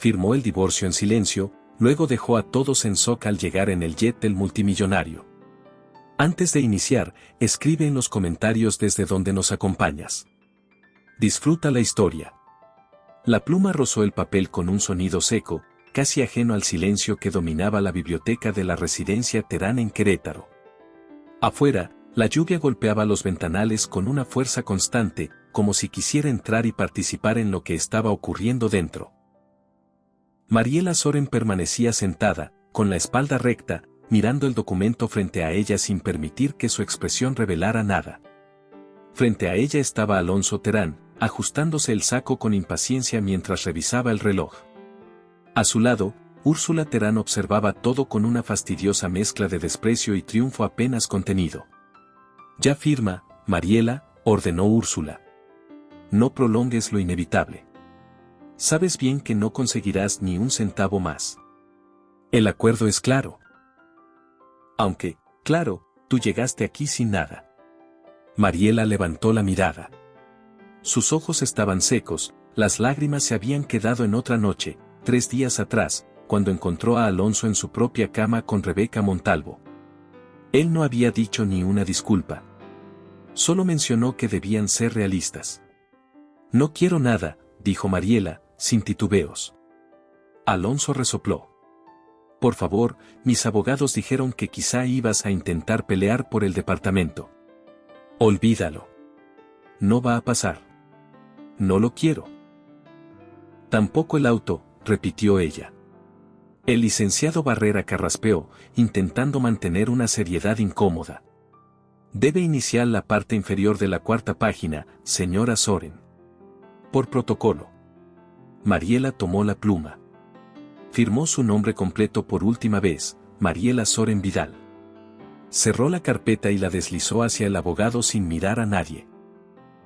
Firmó el divorcio en silencio, luego dejó a todos en shock al llegar en el jet del multimillonario. Antes de iniciar, escribe en los comentarios desde donde nos acompañas. Disfruta la historia. La pluma rozó el papel con un sonido seco, casi ajeno al silencio que dominaba la biblioteca de la residencia Terán en Querétaro. Afuera, la lluvia golpeaba los ventanales con una fuerza constante, como si quisiera entrar y participar en lo que estaba ocurriendo dentro. Mariela Soren permanecía sentada, con la espalda recta, mirando el documento frente a ella sin permitir que su expresión revelara nada. Frente a ella estaba Alonso Terán, ajustándose el saco con impaciencia mientras revisaba el reloj. A su lado, Úrsula Terán observaba todo con una fastidiosa mezcla de desprecio y triunfo apenas contenido. «Ya firma, Mariela», ordenó Úrsula. «No prolongues lo inevitable. Sabes bien que no conseguirás ni un centavo más. El acuerdo es claro. Aunque, claro, tú llegaste aquí sin nada». Mariela levantó la mirada. Sus ojos estaban secos, las lágrimas se habían quedado en otra noche, 3 días atrás, cuando encontró a Alonso en su propia cama con Rebeca Montalvo. Él no había dicho ni una disculpa. Solo mencionó que debían ser realistas. «No quiero nada», dijo Mariela, sin titubeos. Alonso resopló. «Por favor, mis abogados dijeron que quizá ibas a intentar pelear por el departamento». «Olvídalo. No va a pasar. No lo quiero». «Tampoco el auto», repitió ella. El licenciado Barrera carraspeó, intentando mantener una seriedad incómoda. «Debe iniciar la parte inferior de la 4ª página, señora Soren. Por protocolo». Mariela tomó la pluma. Firmó su nombre completo por última vez, Mariela Soren Vidal. Cerró la carpeta y la deslizó hacia el abogado sin mirar a nadie.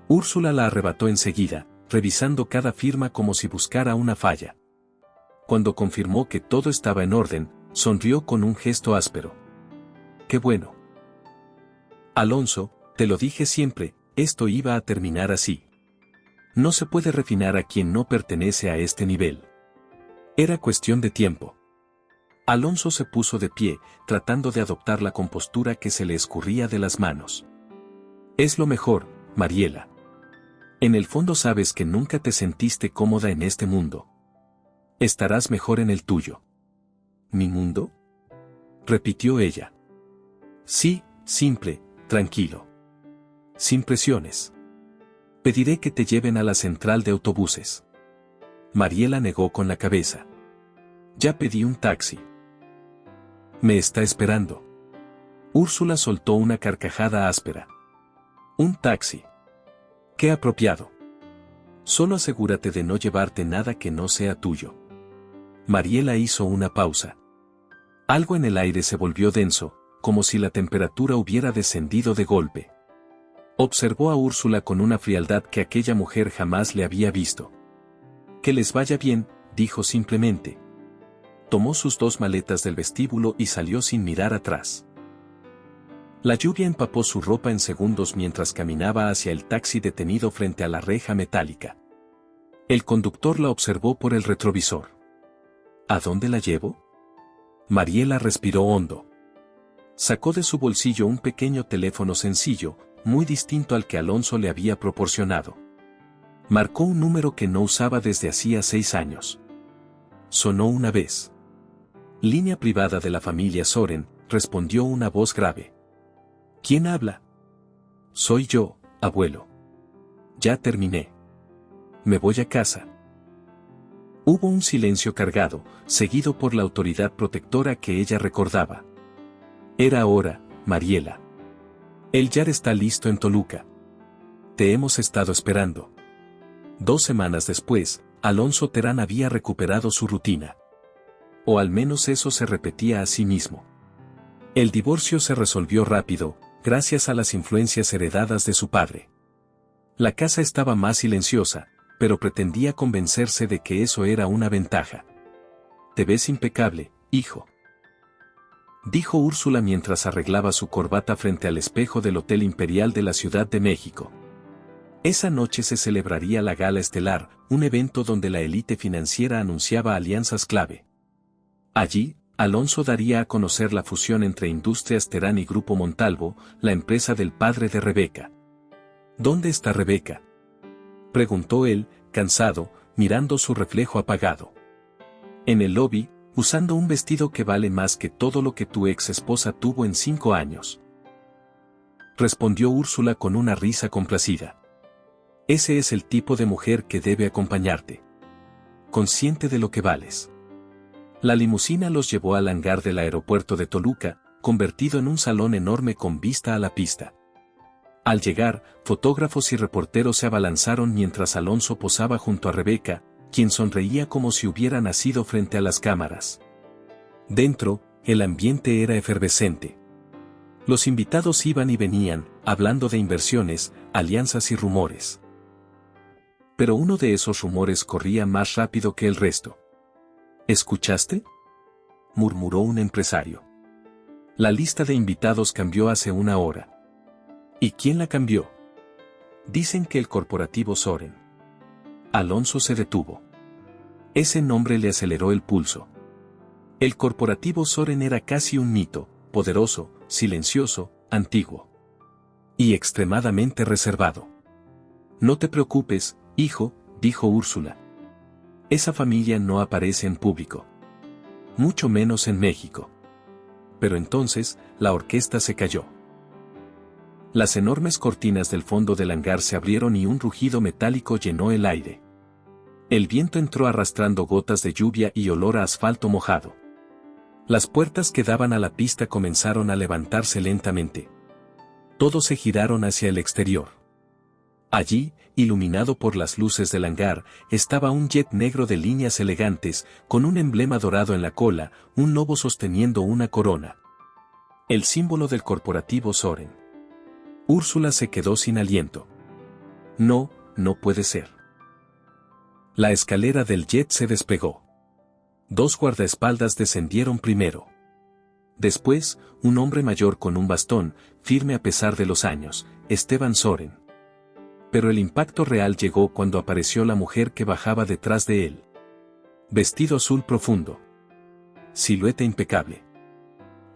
Úrsula la arrebató enseguida, revisando cada firma como si buscara una falla. Cuando confirmó que todo estaba en orden, sonrió con un gesto áspero. «Qué bueno. Alonso, te lo dije siempre, esto iba a terminar así. No se puede refinar a quien no pertenece a este nivel. Era cuestión de tiempo». Alonso se puso de pie, tratando de adoptar la compostura que se le escurría de las manos. «Es lo mejor, Mariela. En el fondo sabes que nunca te sentiste cómoda en este mundo. Estarás mejor en el tuyo». «¿Mi mundo?», repitió ella. «Sí, simple, tranquilo. Sin presiones. Pediré que te lleven a la central de autobuses». Mariela negó con la cabeza. «Ya pedí un taxi. Me está esperando». Úrsula soltó una carcajada áspera. «¿Un taxi? Qué apropiado. Solo asegúrate de no llevarte nada que no sea tuyo». Mariela hizo una pausa. Algo en el aire se volvió denso, como si la temperatura hubiera descendido de golpe. Observó a Úrsula con una frialdad que aquella mujer jamás le había visto. «Que les vaya bien», dijo simplemente. Tomó sus 2 maletas del vestíbulo y salió sin mirar atrás. La lluvia empapó su ropa en segundos mientras caminaba hacia el taxi detenido frente a la reja metálica. El conductor la observó por el retrovisor. «¿A dónde la llevo?». Mariela respiró hondo. Sacó de su bolsillo un pequeño teléfono sencillo, muy distinto al que Alonso le había proporcionado. Marcó un número que no usaba desde hacía 6 años. Sonó una vez. «Línea privada de la familia Soren», respondió una voz grave. «¿Quién habla?». «Soy yo, abuelo. Ya terminé. Me voy a casa». Hubo un silencio cargado, seguido por la autoridad protectora que ella recordaba. «Era hora, Mariela. El Yar está listo en Toluca. Te hemos estado esperando». 2 semanas después, Alonso Terán había recuperado su rutina. O al menos eso se repetía a sí mismo. El divorcio se resolvió rápido, gracias a las influencias heredadas de su padre. La casa estaba más silenciosa, pero pretendía convencerse de que eso era una ventaja. «Te ves impecable, hijo», dijo Úrsula mientras arreglaba su corbata frente al espejo del Hotel Imperial de la Ciudad de México. Esa noche se celebraría la Gala Estelar, un evento donde la élite financiera anunciaba alianzas clave. Allí, Alonso daría a conocer la fusión entre Industrias Terán y Grupo Montalvo, la empresa del padre de Rebeca. ¿Dónde está Rebeca?, preguntó él, cansado, mirando su reflejo apagado. En el lobby, usando un vestido que vale más que todo lo que tu ex esposa tuvo en 5 años. Respondió Úrsula con una risa complacida. Ese es el tipo de mujer que debe acompañarte. Consciente de lo que vales. La limusina los llevó al hangar del aeropuerto de Toluca, convertido en un salón enorme con vista a la pista. Al llegar, fotógrafos y reporteros se abalanzaron mientras Alonso posaba junto a Rebeca, quien sonreía como si hubiera nacido frente a las cámaras. Dentro, el ambiente era efervescente. Los invitados iban y venían, hablando de inversiones, alianzas y rumores. Pero uno de esos rumores corría más rápido que el resto. ¿Escuchaste?, murmuró un empresario. La lista de invitados cambió hace 1 hora. ¿Y quién la cambió? Dicen que el corporativo Soren. Alonso se detuvo. Ese nombre le aceleró el pulso. El corporativo Soren era casi un mito, poderoso, silencioso, antiguo. Y extremadamente reservado. No te preocupes, hijo, dijo Úrsula. Esa familia no aparece en público. Mucho menos en México. Pero entonces, la orquesta se cayó. Las enormes cortinas del fondo del hangar se abrieron y un rugido metálico llenó el aire. El viento entró arrastrando gotas de lluvia y olor a asfalto mojado. Las puertas que daban a la pista comenzaron a levantarse lentamente. Todos se giraron hacia el exterior. Allí, iluminado por las luces del hangar, estaba un jet negro de líneas elegantes, con un emblema dorado en la cola, un lobo sosteniendo una corona. El símbolo del corporativo Soren. Úrsula se quedó sin aliento. No, no puede ser. La escalera del jet se despegó. 2 guardaespaldas descendieron primero. Después, un hombre mayor con un bastón, firme a pesar de los años, Esteban Soren. Pero el impacto real llegó cuando apareció la mujer que bajaba detrás de él. Vestido azul profundo. Silueta impecable.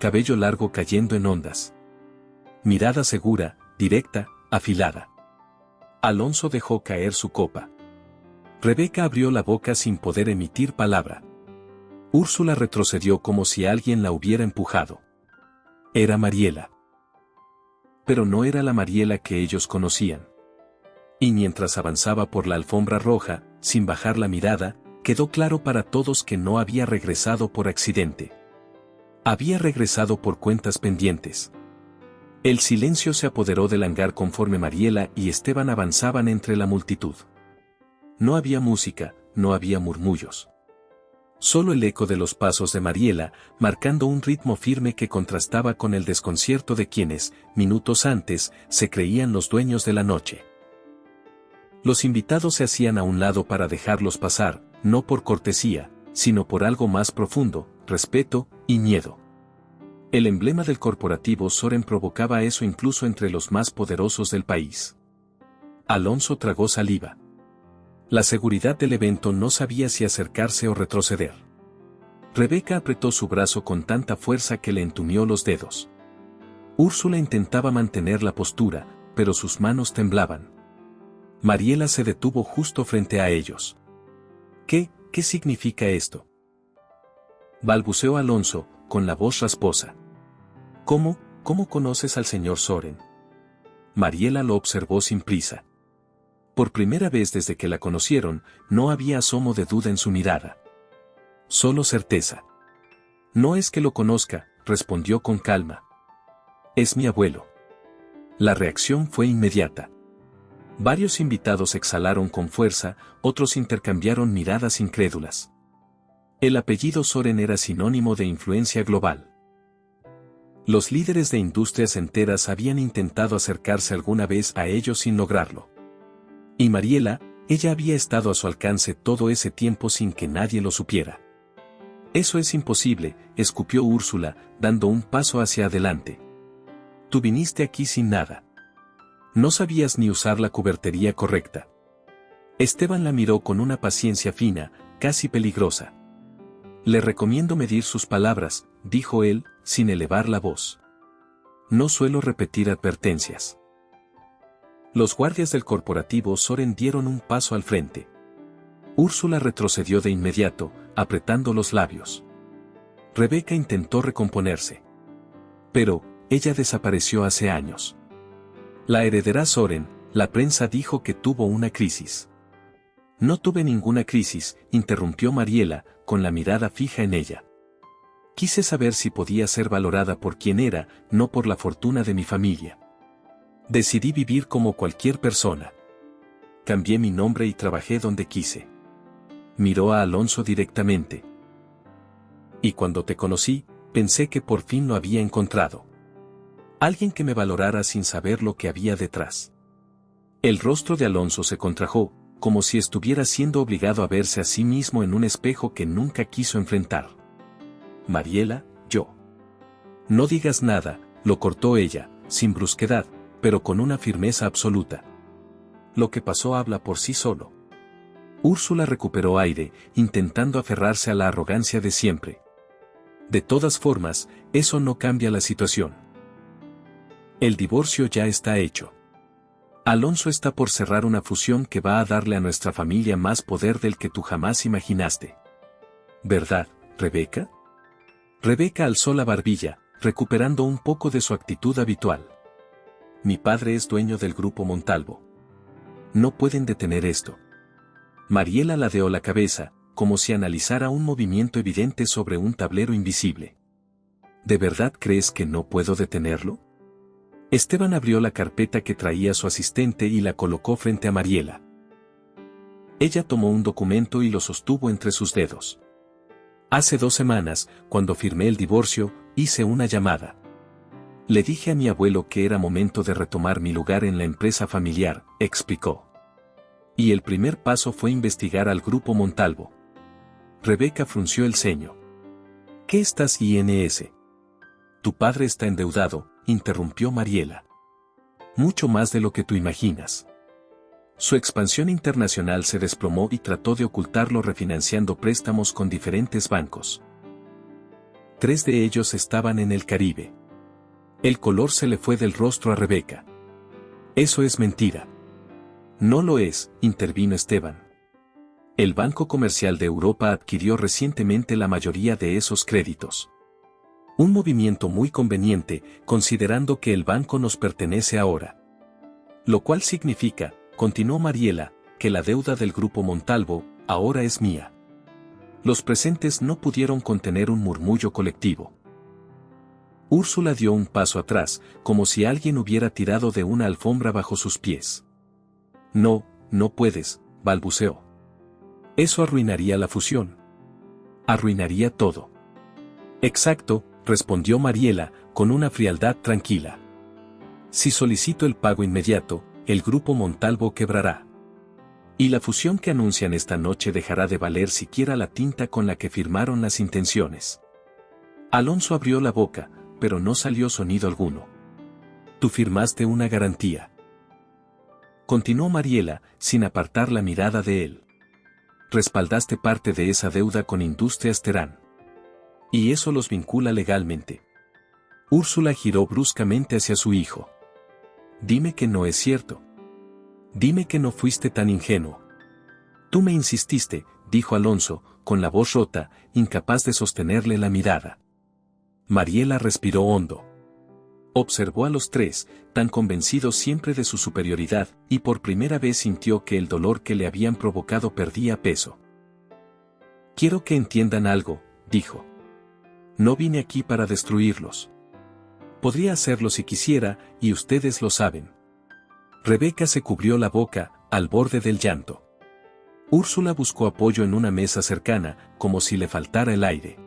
Cabello largo cayendo en ondas. Mirada segura, directa, afilada. Alonso dejó caer su copa. Rebeca abrió la boca sin poder emitir palabra. Úrsula retrocedió como si alguien la hubiera empujado. Era Mariela. Pero no era la Mariela que ellos conocían. Y mientras avanzaba por la alfombra roja, sin bajar la mirada, quedó claro para todos que no había regresado por accidente. Había regresado por cuentas pendientes. El silencio se apoderó del hangar conforme Mariela y Esteban avanzaban entre la multitud. No había música, no había murmullos. Solo el eco de los pasos de Mariela, marcando un ritmo firme que contrastaba con el desconcierto de quienes, minutos antes, se creían los dueños de la noche. Los invitados se hacían a un lado para dejarlos pasar, no por cortesía, sino por algo más profundo, respeto y miedo. El emblema del corporativo Soren provocaba eso incluso entre los más poderosos del país. Alonso tragó saliva. La seguridad del evento no sabía si acercarse o retroceder. Rebeca apretó su brazo con tanta fuerza que le entumió los dedos. Úrsula intentaba mantener la postura, pero sus manos temblaban. Mariela se detuvo justo frente a ellos. ¿Qué significa esto?, balbuceó Alonso, con la voz rasposa. ¿Cómo conoces al señor Soren? Mariela lo observó sin prisa. Por primera vez desde que la conocieron, no había asomo de duda en su mirada. Solo certeza. No es que lo conozca, respondió con calma. Es mi abuelo. La reacción fue inmediata. Varios invitados exhalaron con fuerza, otros intercambiaron miradas incrédulas. El apellido Soren era sinónimo de influencia global. Los líderes de industrias enteras habían intentado acercarse alguna vez a ellos sin lograrlo. Y Mariela, ella había estado a su alcance todo ese tiempo sin que nadie lo supiera. Eso es imposible, escupió Úrsula, dando un paso hacia adelante. Tú viniste aquí sin nada. No sabías ni usar la cubertería correcta. Esteban la miró con una paciencia fina, casi peligrosa. Le recomiendo medir sus palabras, dijo él, sin elevar la voz. No suelo repetir advertencias. Los guardias del corporativo Soren dieron un paso al frente. Úrsula retrocedió de inmediato, apretando los labios. Rebeca intentó recomponerse. Pero, ella desapareció hace años. La heredera Soren, la prensa dijo que tuvo una crisis. No tuve ninguna crisis, interrumpió Mariela, con la mirada fija en ella. Quise saber si podía ser valorada por quien era, no por la fortuna de mi familia. Decidí vivir como cualquier persona. Cambié mi nombre y trabajé donde quise. Miró a Alonso directamente. Y cuando te conocí, pensé que por fin lo había encontrado. Alguien que me valorara sin saber lo que había detrás. El rostro de Alonso se contrajo, como si estuviera siendo obligado a verse a sí mismo en un espejo que nunca quiso enfrentar. Mariela, yo. No digas nada, lo cortó ella, sin brusquedad, pero con una firmeza absoluta. Lo que pasó habla por sí solo. Úrsula recuperó aire, intentando aferrarse a la arrogancia de siempre. De todas formas, eso no cambia la situación. El divorcio ya está hecho. Alonso está por cerrar una fusión que va a darle a nuestra familia más poder del que tú jamás imaginaste. ¿Verdad, Rebeca? Rebeca alzó la barbilla, recuperando un poco de su actitud habitual. Mi padre es dueño del grupo Montalvo. No pueden detener esto. Mariela ladeó la cabeza, como si analizara un movimiento evidente sobre un tablero invisible. ¿De verdad crees que no puedo detenerlo? Esteban abrió la carpeta que traía su asistente y la colocó frente a Mariela. Ella tomó un documento y lo sostuvo entre sus dedos. Hace 2 semanas, cuando firmé el divorcio, hice una llamada. Le dije a mi abuelo que era momento de retomar mi lugar en la empresa familiar, explicó. Y el primer paso fue investigar al grupo Montalvo. Rebeca frunció el ceño. ¿Qué estás INS? Tu padre está endeudado, interrumpió Mariela. Mucho más de lo que tú imaginas. Su expansión internacional se desplomó y trató de ocultarlo refinanciando préstamos con diferentes bancos. 3 de ellos estaban en el Caribe. El color se le fue del rostro a Rebeca. Eso es mentira. No lo es, intervino Esteban. El Banco Comercial de Europa adquirió recientemente la mayoría de esos créditos. Un movimiento muy conveniente, considerando que el banco nos pertenece ahora. Lo cual significa, continuó Mariela, que la deuda del grupo Montalvo, ahora es mía. Los presentes no pudieron contener un murmullo colectivo. Úrsula dio un paso atrás, como si alguien hubiera tirado de una alfombra bajo sus pies. No, no puedes, balbuceó. Eso arruinaría la fusión. Arruinaría todo. Exacto, respondió Mariela, con una frialdad tranquila. Si solicito el pago inmediato, el grupo Montalvo quebrará. Y la fusión que anuncian esta noche dejará de valer siquiera la tinta con la que firmaron las intenciones. Alonso abrió la boca, pero no salió sonido alguno. Tú firmaste una garantía. Continuó Mariela, sin apartar la mirada de él. Respaldaste parte de esa deuda con Industrias Terán. Y eso los vincula legalmente. Úrsula giró bruscamente hacia su hijo. Dime que no es cierto. Dime que no fuiste tan ingenuo. Tú me insististe, dijo Alonso, con la voz rota, incapaz de sostenerle la mirada. Mariela respiró hondo. Observó a los 3, tan convencidos siempre de su superioridad, y por primera vez sintió que el dolor que le habían provocado perdía peso. Quiero que entiendan algo, dijo. No vine aquí para destruirlos. Podría hacerlo si quisiera, y ustedes lo saben. Rebeca se cubrió la boca, al borde del llanto. Úrsula buscó apoyo en una mesa cercana, como si le faltara el aire.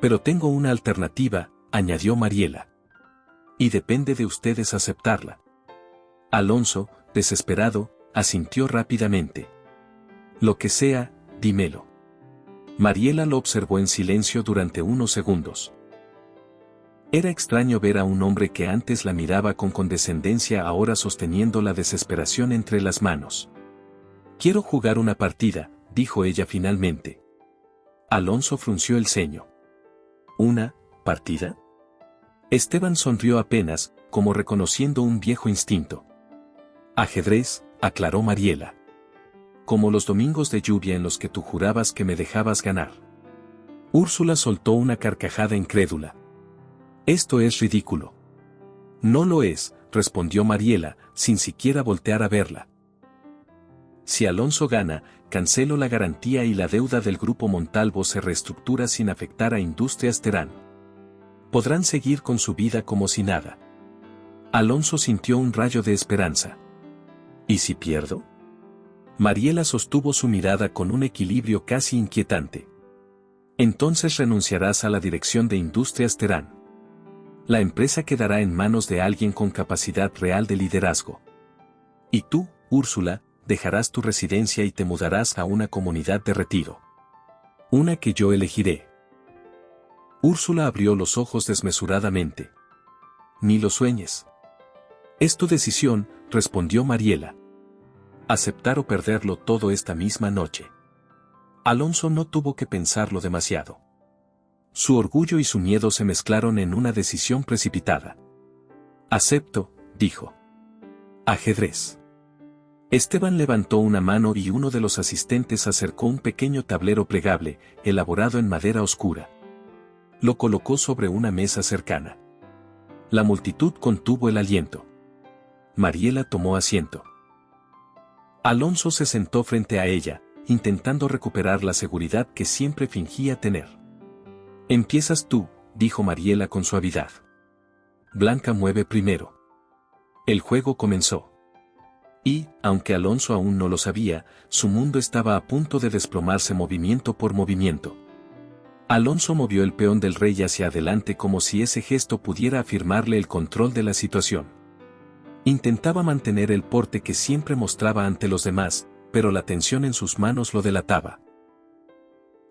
Pero tengo una alternativa, añadió Mariela. Y depende de ustedes aceptarla. Alonso, desesperado, asintió rápidamente. Lo que sea, dímelo. Mariela lo observó en silencio durante unos segundos. Era extraño ver a un hombre que antes la miraba con condescendencia ahora sosteniendo la desesperación entre las manos. «Quiero jugar una partida», dijo ella finalmente. Alonso frunció el ceño. «¿Una partida?». Esteban sonrió apenas, como reconociendo un viejo instinto. «Ajedrez», aclaró Mariela. «Como los domingos de lluvia en los que tú jurabas que me dejabas ganar». Úrsula soltó una carcajada incrédula. «Esto es ridículo». «No lo es», respondió Mariela, sin siquiera voltear a verla. «Si Alonso gana, cancelo la garantía y la deuda del Grupo Montalvo se reestructura sin afectar a Industrias Terán. Podrán seguir con su vida como si nada». Alonso sintió un rayo de esperanza. «¿Y si pierdo?». Mariela sostuvo su mirada con un equilibrio casi inquietante. «Entonces renunciarás a la dirección de Industrias Terán. La empresa quedará en manos de alguien con capacidad real de liderazgo. Y tú, Úrsula, dejarás tu residencia y te mudarás a una comunidad de retiro. Una que yo elegiré». Úrsula abrió los ojos desmesuradamente. «Ni lo sueñes». «Es tu decisión», respondió Mariela. «Aceptar o perderlo todo esta misma noche». Alonso no tuvo que pensarlo demasiado. Su orgullo y su miedo se mezclaron en una decisión precipitada. «Acepto», dijo. «Ajedrez». Esteban levantó una mano y uno de los asistentes acercó un pequeño tablero plegable, elaborado en madera oscura. Lo colocó sobre una mesa cercana. La multitud contuvo el aliento. Mariela tomó asiento. Alonso se sentó frente a ella, intentando recuperar la seguridad que siempre fingía tener. «Empiezas tú», dijo Mariela con suavidad. «Blanca mueve primero». El juego comenzó. Y, aunque Alonso aún no lo sabía, su mundo estaba a punto de desplomarse movimiento por movimiento. Alonso movió el peón del rey hacia adelante como si ese gesto pudiera afirmarle el control de la situación. Intentaba mantener el porte que siempre mostraba ante los demás, pero la tensión en sus manos lo delataba.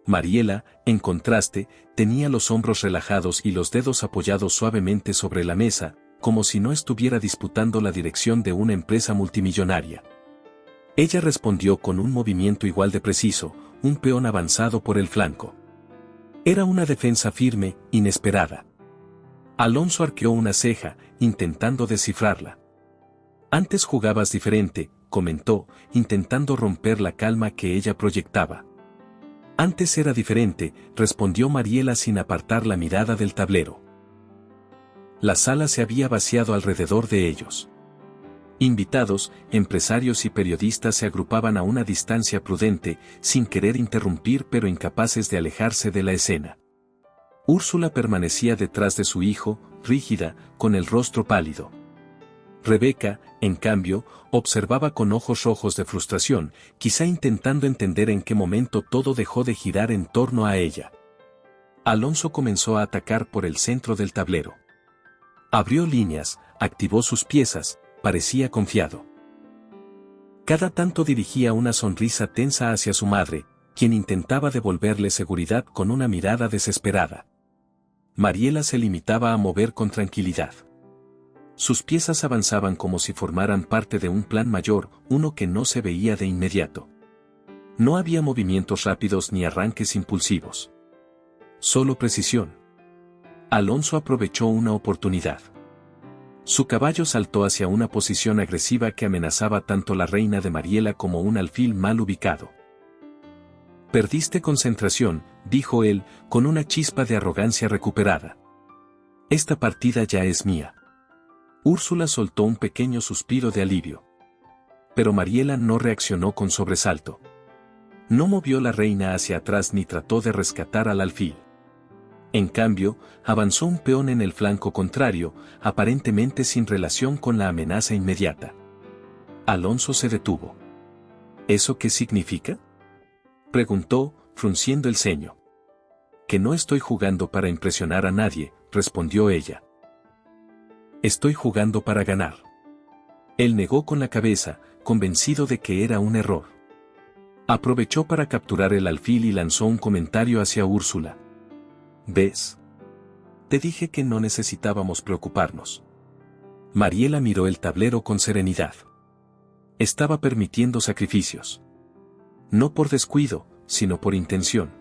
Mariela, en contraste, tenía los hombros relajados y los dedos apoyados suavemente sobre la mesa, como si no estuviera disputando la dirección de una empresa multimillonaria. Ella respondió con un movimiento igual de preciso, un peón avanzado por el flanco. Era una defensa firme, inesperada. Alonso arqueó una ceja, intentando descifrarla. «Antes jugabas diferente», comentó, intentando romper la calma que ella proyectaba. «Antes era diferente», respondió Mariela sin apartar la mirada del tablero. La sala se había vaciado alrededor de ellos. Invitados, empresarios y periodistas se agrupaban a una distancia prudente, sin querer interrumpir pero incapaces de alejarse de la escena. Úrsula permanecía detrás de su hijo, rígida, con el rostro pálido. Rebeca, en cambio, observaba con ojos rojos de frustración, quizá intentando entender en qué momento todo dejó de girar en torno a ella. Alonso comenzó a atacar por el centro del tablero. Abrió líneas, activó sus piezas, parecía confiado. Cada tanto dirigía una sonrisa tensa hacia su madre, quien intentaba devolverle seguridad con una mirada desesperada. Mariela se limitaba a mover con tranquilidad. Sus piezas avanzaban como si formaran parte de un plan mayor, uno que no se veía de inmediato. No había movimientos rápidos ni arranques impulsivos. Solo precisión. Alonso aprovechó una oportunidad. Su caballo saltó hacia una posición agresiva que amenazaba tanto la reina de Mariela como un alfil mal ubicado. «Perdiste concentración», dijo él, con una chispa de arrogancia recuperada. «Esta partida ya es mía». Úrsula soltó un pequeño suspiro de alivio. Pero Mariela no reaccionó con sobresalto. No movió la reina hacia atrás ni trató de rescatar al alfil. En cambio, avanzó un peón en el flanco contrario, aparentemente sin relación con la amenaza inmediata. Alonso se detuvo. ¿Eso qué significa?, preguntó, frunciendo el ceño. «Que no estoy jugando para impresionar a nadie», respondió ella. «Estoy jugando para ganar». Él negó con la cabeza, convencido de que era un error. Aprovechó para capturar el alfil y lanzó un comentario hacia Úrsula. «¿Ves? Te dije que no necesitábamos preocuparnos. Mariela miró el tablero con serenidad. Estaba permitiendo sacrificios. No por descuido, sino por intención.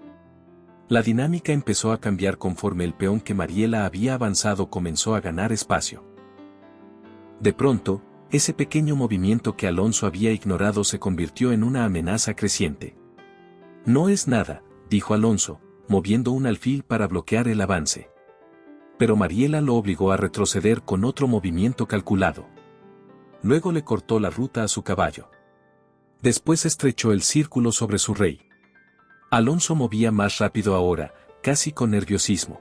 La dinámica empezó a cambiar conforme el peón que Mariela había avanzado comenzó a ganar espacio. De pronto, ese pequeño movimiento que Alonso había ignorado se convirtió en una amenaza creciente. No es nada, dijo Alonso, moviendo un alfil para bloquear el avance. Pero Mariela lo obligó a retroceder con otro movimiento calculado. Luego le cortó la ruta a su caballo. Después estrechó el círculo sobre su rey. Alonso movía más rápido ahora, casi con nerviosismo.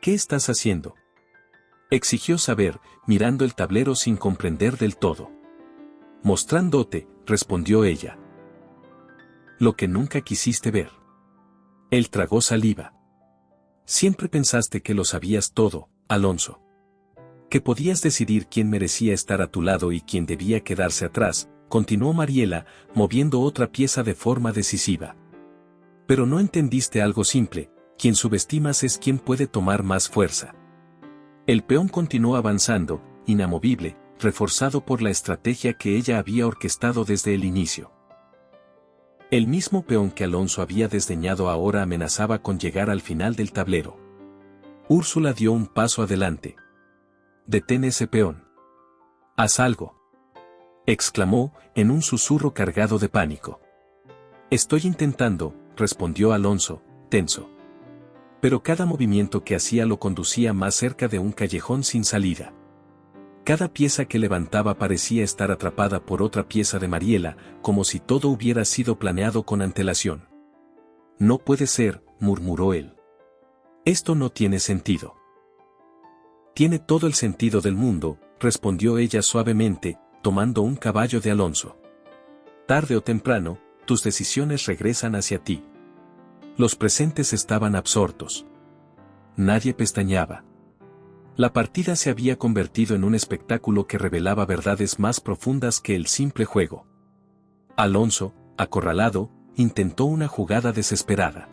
¿Qué estás haciendo?, exigió saber, mirando el tablero sin comprender del todo. Mostrándote, respondió ella. Lo que nunca quisiste ver. Él tragó saliva. Siempre pensaste que lo sabías todo, Alonso. Que podías decidir quién merecía estar a tu lado y quién debía quedarse atrás, continuó Mariela, moviendo otra pieza de forma decisiva. Pero no entendiste algo simple, quien subestimas es quien puede tomar más fuerza. El peón continuó avanzando, inamovible, reforzado por la estrategia que ella había orquestado desde el inicio. El mismo peón que Alonso había desdeñado ahora amenazaba con llegar al final del tablero. Úrsula dio un paso adelante. «Detén ese peón. Haz algo», exclamó, en un susurro cargado de pánico. «Estoy intentando», respondió Alonso, tenso. Pero cada movimiento que hacía lo conducía más cerca de un callejón sin salida. Cada pieza que levantaba parecía estar atrapada por otra pieza de Mariela, como si todo hubiera sido planeado con antelación. «No puede ser», murmuró él. «Esto no tiene sentido». «Tiene todo el sentido del mundo», respondió ella suavemente, tomando un caballo de Alonso. «Tarde o temprano, tus decisiones regresan hacia ti». Los presentes estaban absortos. Nadie pestañeaba. La partida se había convertido en un espectáculo que revelaba verdades más profundas que el simple juego. Alonso, acorralado, intentó una jugada desesperada.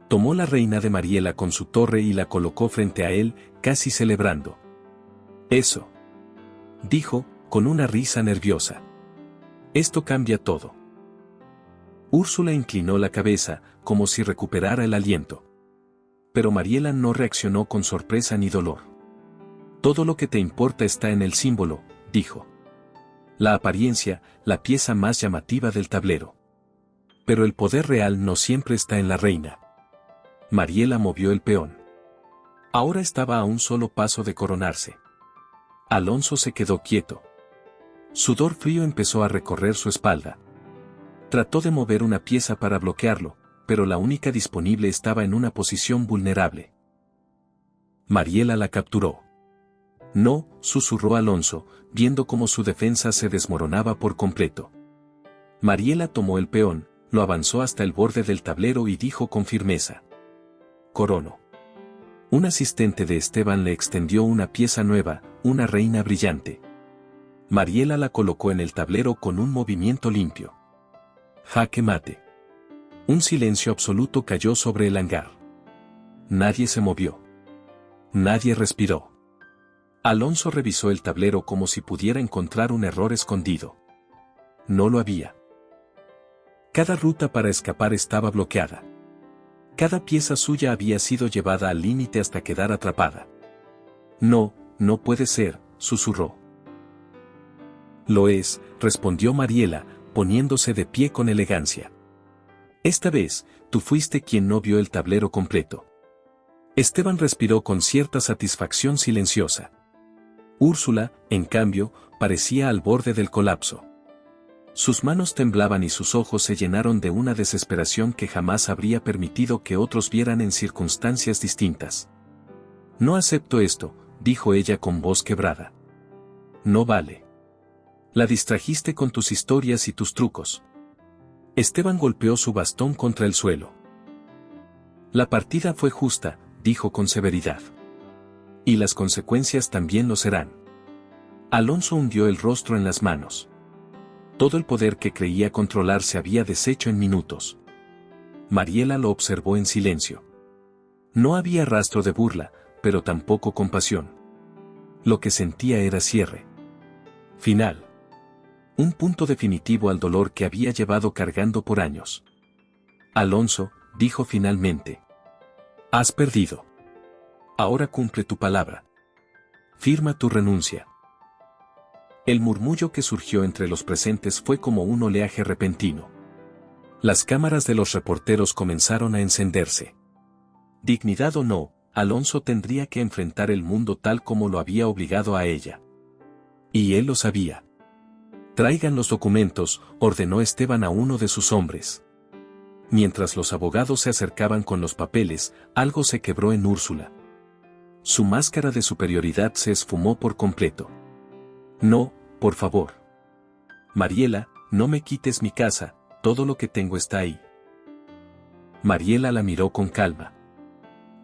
Tomó la reina de Mariela con su torre y la colocó frente a él, casi celebrando. «Eso», dijo, con una risa nerviosa. «Esto cambia todo». Úrsula inclinó la cabeza, como si recuperara el aliento. Pero Mariela no reaccionó con sorpresa ni dolor. «Todo lo que te importa está en el símbolo», dijo. «La apariencia, la pieza más llamativa del tablero. Pero el poder real no siempre está en la reina». Mariela movió el peón. Ahora estaba a un solo paso de coronarse. Alonso se quedó quieto. Sudor frío empezó a recorrer su espalda. Trató de mover una pieza para bloquearlo, pero la única disponible estaba en una posición vulnerable. Mariela la capturó. «No», susurró Alonso, viendo cómo su defensa se desmoronaba por completo. Mariela tomó el peón, lo avanzó hasta el borde del tablero y dijo con firmeza: «Corono». Un asistente de Esteban le extendió una pieza nueva, una reina brillante. Mariela la colocó en el tablero con un movimiento limpio. «Jaque mate». Un silencio absoluto cayó sobre el hangar. Nadie se movió. Nadie respiró. Alonso revisó el tablero como si pudiera encontrar un error escondido. No lo había. Cada ruta para escapar estaba bloqueada. Cada pieza suya había sido llevada al límite hasta quedar atrapada. «No, no puede ser», susurró. «Lo es», respondió Mariela, poniéndose de pie con elegancia. «Esta vez, tú fuiste quien no vio el tablero completo». Esteban respiró con cierta satisfacción silenciosa. Úrsula, en cambio, parecía al borde del colapso. Sus manos temblaban y sus ojos se llenaron de una desesperación que jamás habría permitido que otros vieran en circunstancias distintas. «No acepto esto», dijo ella con voz quebrada. «No vale. La distrajiste con tus historias y tus trucos». Esteban golpeó su bastón contra el suelo. «La partida fue justa», dijo con severidad. «Y las consecuencias también lo serán». Alonso hundió el rostro en las manos. Todo el poder que creía controlar se había deshecho en minutos. Mariela lo observó en silencio. No había rastro de burla, pero tampoco compasión. Lo que sentía era cierre final. Un punto definitivo al dolor que había llevado cargando por años. Alonso, dijo finalmente. Has perdido. Ahora cumple tu palabra. Firma tu renuncia. El murmullo que surgió entre los presentes fue como un oleaje repentino. Las cámaras de los reporteros comenzaron a encenderse. Dignidad o no, Alonso tendría que enfrentar el mundo tal como lo había obligado a ella. Y él lo sabía. Traigan los documentos, ordenó Esteban a uno de sus hombres. Mientras los abogados se acercaban con los papeles, algo se quebró en Úrsula. Su máscara de superioridad se esfumó por completo. No, por favor. Mariela, no me quites mi casa, todo lo que tengo está ahí. Mariela la miró con calma.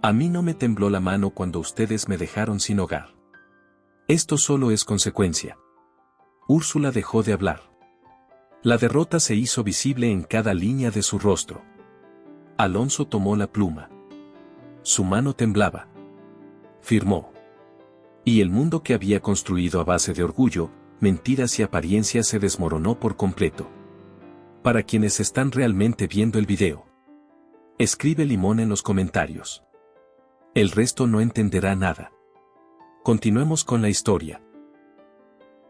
A mí no me tembló la mano cuando ustedes me dejaron sin hogar. Esto solo es consecuencia. Úrsula dejó de hablar. La derrota se hizo visible en cada línea de su rostro. Alonso tomó la pluma. Su mano temblaba. Firmó. Y el mundo que había construido a base de orgullo, mentiras y apariencias se desmoronó por completo. Para quienes están realmente viendo el video, escribe limón en los comentarios. El resto no entenderá nada. Continuemos con la historia.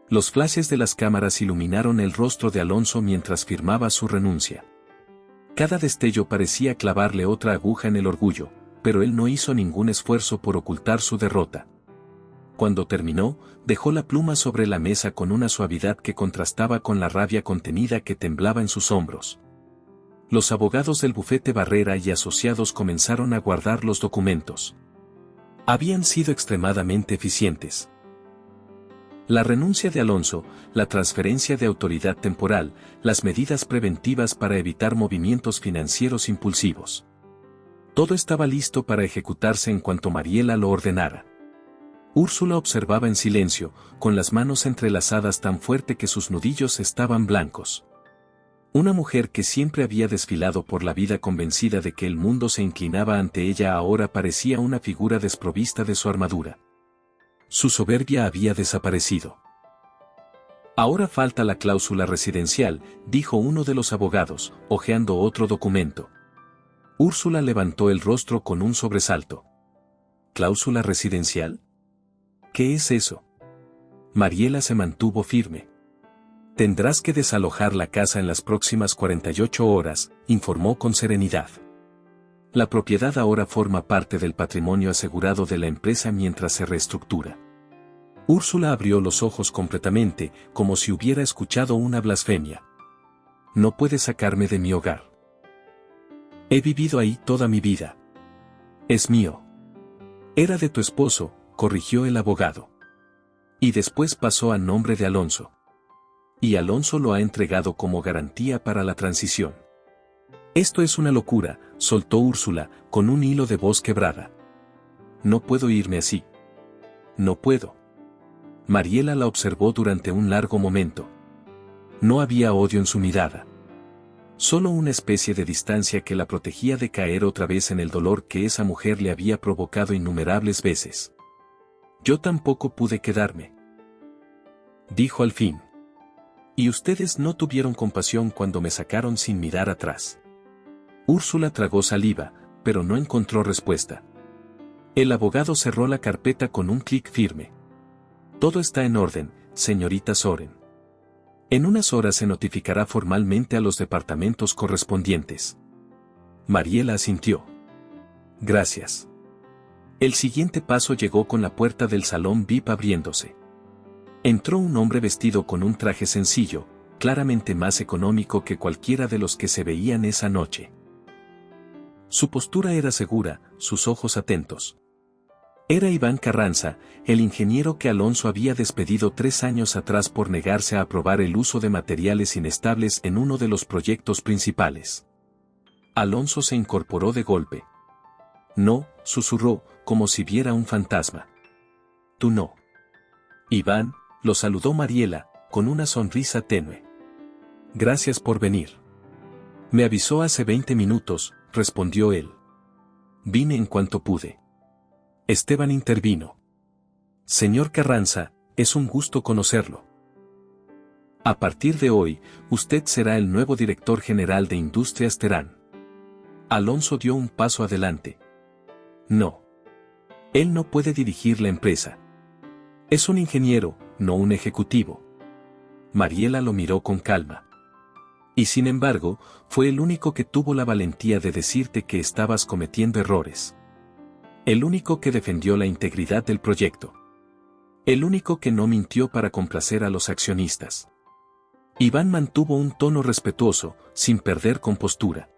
Los flashes de las cámaras iluminaron el rostro de Alonso mientras firmaba su renuncia. Cada destello parecía clavarle otra aguja en el orgullo, pero él no hizo ningún esfuerzo por ocultar su derrota. Cuando terminó, dejó la pluma sobre la mesa con una suavidad que contrastaba con la rabia contenida que temblaba en sus hombros. Los abogados del bufete Barrera y asociados comenzaron a guardar los documentos. Habían sido extremadamente eficientes. La renuncia de Alonso, la transferencia de autoridad temporal, las medidas preventivas para evitar movimientos financieros impulsivos. Todo estaba listo para ejecutarse en cuanto Mariela lo ordenara. Úrsula observaba en silencio, con las manos entrelazadas tan fuerte que sus nudillos estaban blancos. Una mujer que siempre había desfilado por la vida convencida de que el mundo se inclinaba ante ella ahora parecía una figura desprovista de su armadura. Su soberbia había desaparecido. Ahora falta la cláusula residencial, dijo uno de los abogados, hojeando otro documento. Úrsula levantó el rostro con un sobresalto. ¿Cláusula residencial? ¿Qué es eso? Mariela se mantuvo firme. Tendrás que desalojar la casa en las próximas 48 horas, informó con serenidad. La propiedad ahora forma parte del patrimonio asegurado de la empresa mientras se reestructura. Úrsula abrió los ojos completamente, como si hubiera escuchado una blasfemia. No puedes sacarme de mi hogar. He vivido ahí toda mi vida. Es mío. Era de tu esposo, corrigió el abogado. Y después pasó a nombre de Alonso. Y Alonso lo ha entregado como garantía para la transición. Esto es una locura, soltó Úrsula, con un hilo de voz quebrada. No puedo irme así. No puedo. Mariela la observó durante un largo momento. No había odio en su mirada. Solo una especie de distancia que la protegía de caer otra vez en el dolor que esa mujer le había provocado innumerables veces. Yo tampoco pude quedarme. Dijo al fin. Y ustedes no tuvieron compasión cuando me sacaron sin mirar atrás. Úrsula tragó saliva, pero no encontró respuesta. El abogado cerró la carpeta con un clic firme. Todo está en orden, señorita Soren. En unas horas se notificará formalmente a los departamentos correspondientes. Mariela asintió. Gracias. El siguiente paso llegó con la puerta del salón VIP abriéndose. Entró un hombre vestido con un traje sencillo, claramente más económico que cualquiera de los que se veían esa noche. Su postura era segura, sus ojos atentos. Era Iván Carranza, el ingeniero que Alonso había despedido 3 años atrás por negarse a aprobar el uso de materiales inestables en uno de los proyectos principales. Alonso se incorporó de golpe. No, susurró, como si viera un fantasma. Tú no. Iván, lo saludó Mariela, con una sonrisa tenue. Gracias por venir. Me avisó hace 20 minutos, respondió él. Vine en cuanto pude. Esteban intervino. Señor Carranza, es un gusto conocerlo. A partir de hoy, usted será el nuevo director general de Industrias Terán. Alonso dio un paso adelante. No. Él no puede dirigir la empresa. Es un ingeniero, no un ejecutivo. Mariela lo miró con calma. Y sin embargo, fue el único que tuvo la valentía de decirte que estabas cometiendo errores. El único que defendió la integridad del proyecto. El único que no mintió para complacer a los accionistas. Iván mantuvo un tono respetuoso, sin perder compostura.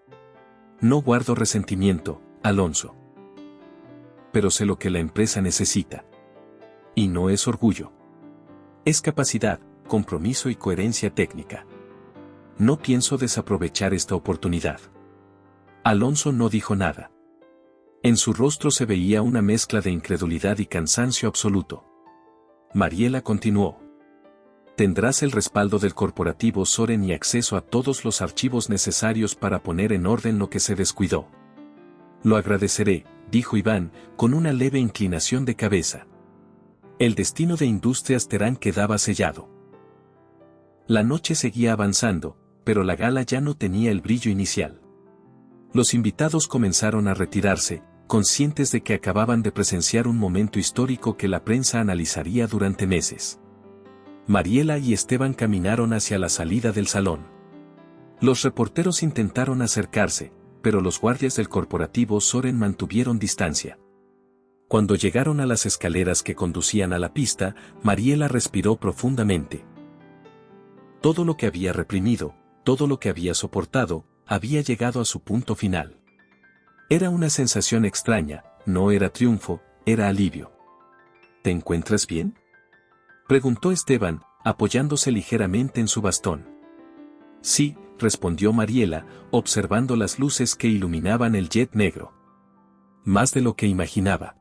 No guardo resentimiento, Alonso. Pero sé lo que la empresa necesita. Y no es orgullo. Es capacidad, compromiso y coherencia técnica. No pienso desaprovechar esta oportunidad. Alonso no dijo nada. En su rostro se veía una mezcla de incredulidad y cansancio absoluto. Mariela continuó. Tendrás el respaldo del corporativo Soren y acceso a todos los archivos necesarios para poner en orden lo que se descuidó. Lo agradeceré, dijo Iván, con una leve inclinación de cabeza. El destino de Industrias Terán quedaba sellado. La noche seguía avanzando, pero la gala ya no tenía el brillo inicial. Los invitados comenzaron a retirarse, conscientes de que acababan de presenciar un momento histórico que la prensa analizaría durante meses. Mariela y Esteban caminaron hacia la salida del salón. Los reporteros intentaron acercarse, pero los guardias del corporativo Soren mantuvieron distancia. Cuando llegaron a las escaleras que conducían a la pista, Mariela respiró profundamente. Todo lo que había reprimido, todo lo que había soportado, había llegado a su punto final. Era una sensación extraña, no era triunfo, era alivio. ¿Te encuentras bien?, preguntó Esteban, apoyándose ligeramente en su bastón. Sí, respondió Mariela, observando las luces que iluminaban el jet negro. Más de lo que imaginaba.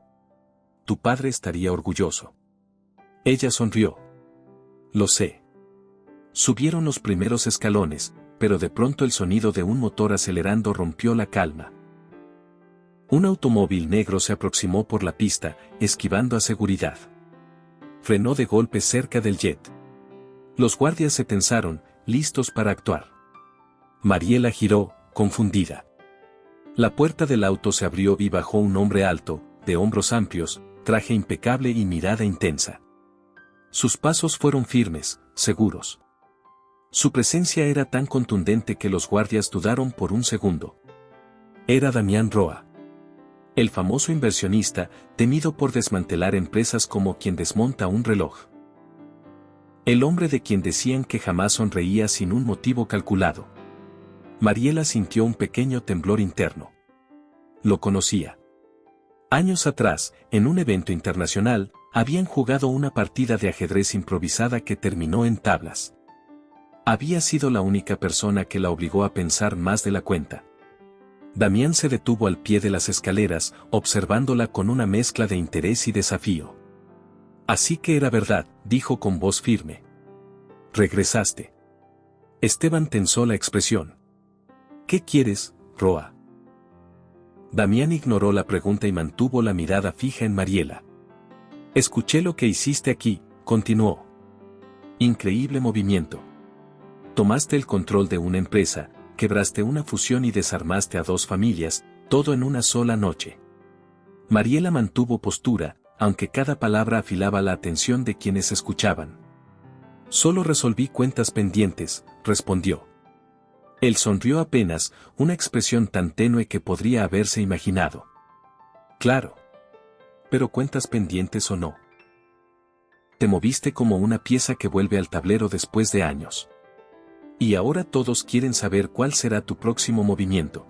Tu padre estaría orgulloso. Ella sonrió. Lo sé. Subieron los primeros escalones, pero de pronto el sonido de un motor acelerando rompió la calma. Un automóvil negro se aproximó por la pista, esquivando a seguridad. Frenó de golpe cerca del jet. Los guardias se tensaron, listos para actuar. Mariela giró, confundida. La puerta del auto se abrió y bajó un hombre alto, de hombros amplios, traje impecable y mirada intensa. Sus pasos fueron firmes, seguros. Su presencia era tan contundente que los guardias dudaron por un segundo. Era Damián Roa. El famoso inversionista, temido por desmantelar empresas como quien desmonta un reloj. El hombre de quien decían que jamás sonreía sin un motivo calculado. Mariela sintió un pequeño temblor interno. Lo conocía. Años atrás, en un evento internacional, habían jugado una partida de ajedrez improvisada que terminó en tablas. Había sido la única persona que la obligó a pensar más de la cuenta. Damián se detuvo al pie de las escaleras, observándola con una mezcla de interés y desafío. Así que era verdad, dijo con voz firme. Regresaste. Esteban tensó la expresión. ¿Qué quieres, Roa? Damián ignoró la pregunta y mantuvo la mirada fija en Mariela. Escuché lo que hiciste aquí, continuó. Increíble movimiento. Tomaste el control de una empresa, quebraste una fusión y desarmaste a dos familias, todo en una sola noche. Mariela mantuvo postura, aunque cada palabra afilaba la atención de quienes escuchaban. Solo resolví cuentas pendientes, respondió. Él sonrió apenas, una expresión tan tenue que podría haberse imaginado. Claro. Pero cuentas pendientes o no. Te moviste como una pieza que vuelve al tablero después de años. Y ahora todos quieren saber cuál será tu próximo movimiento.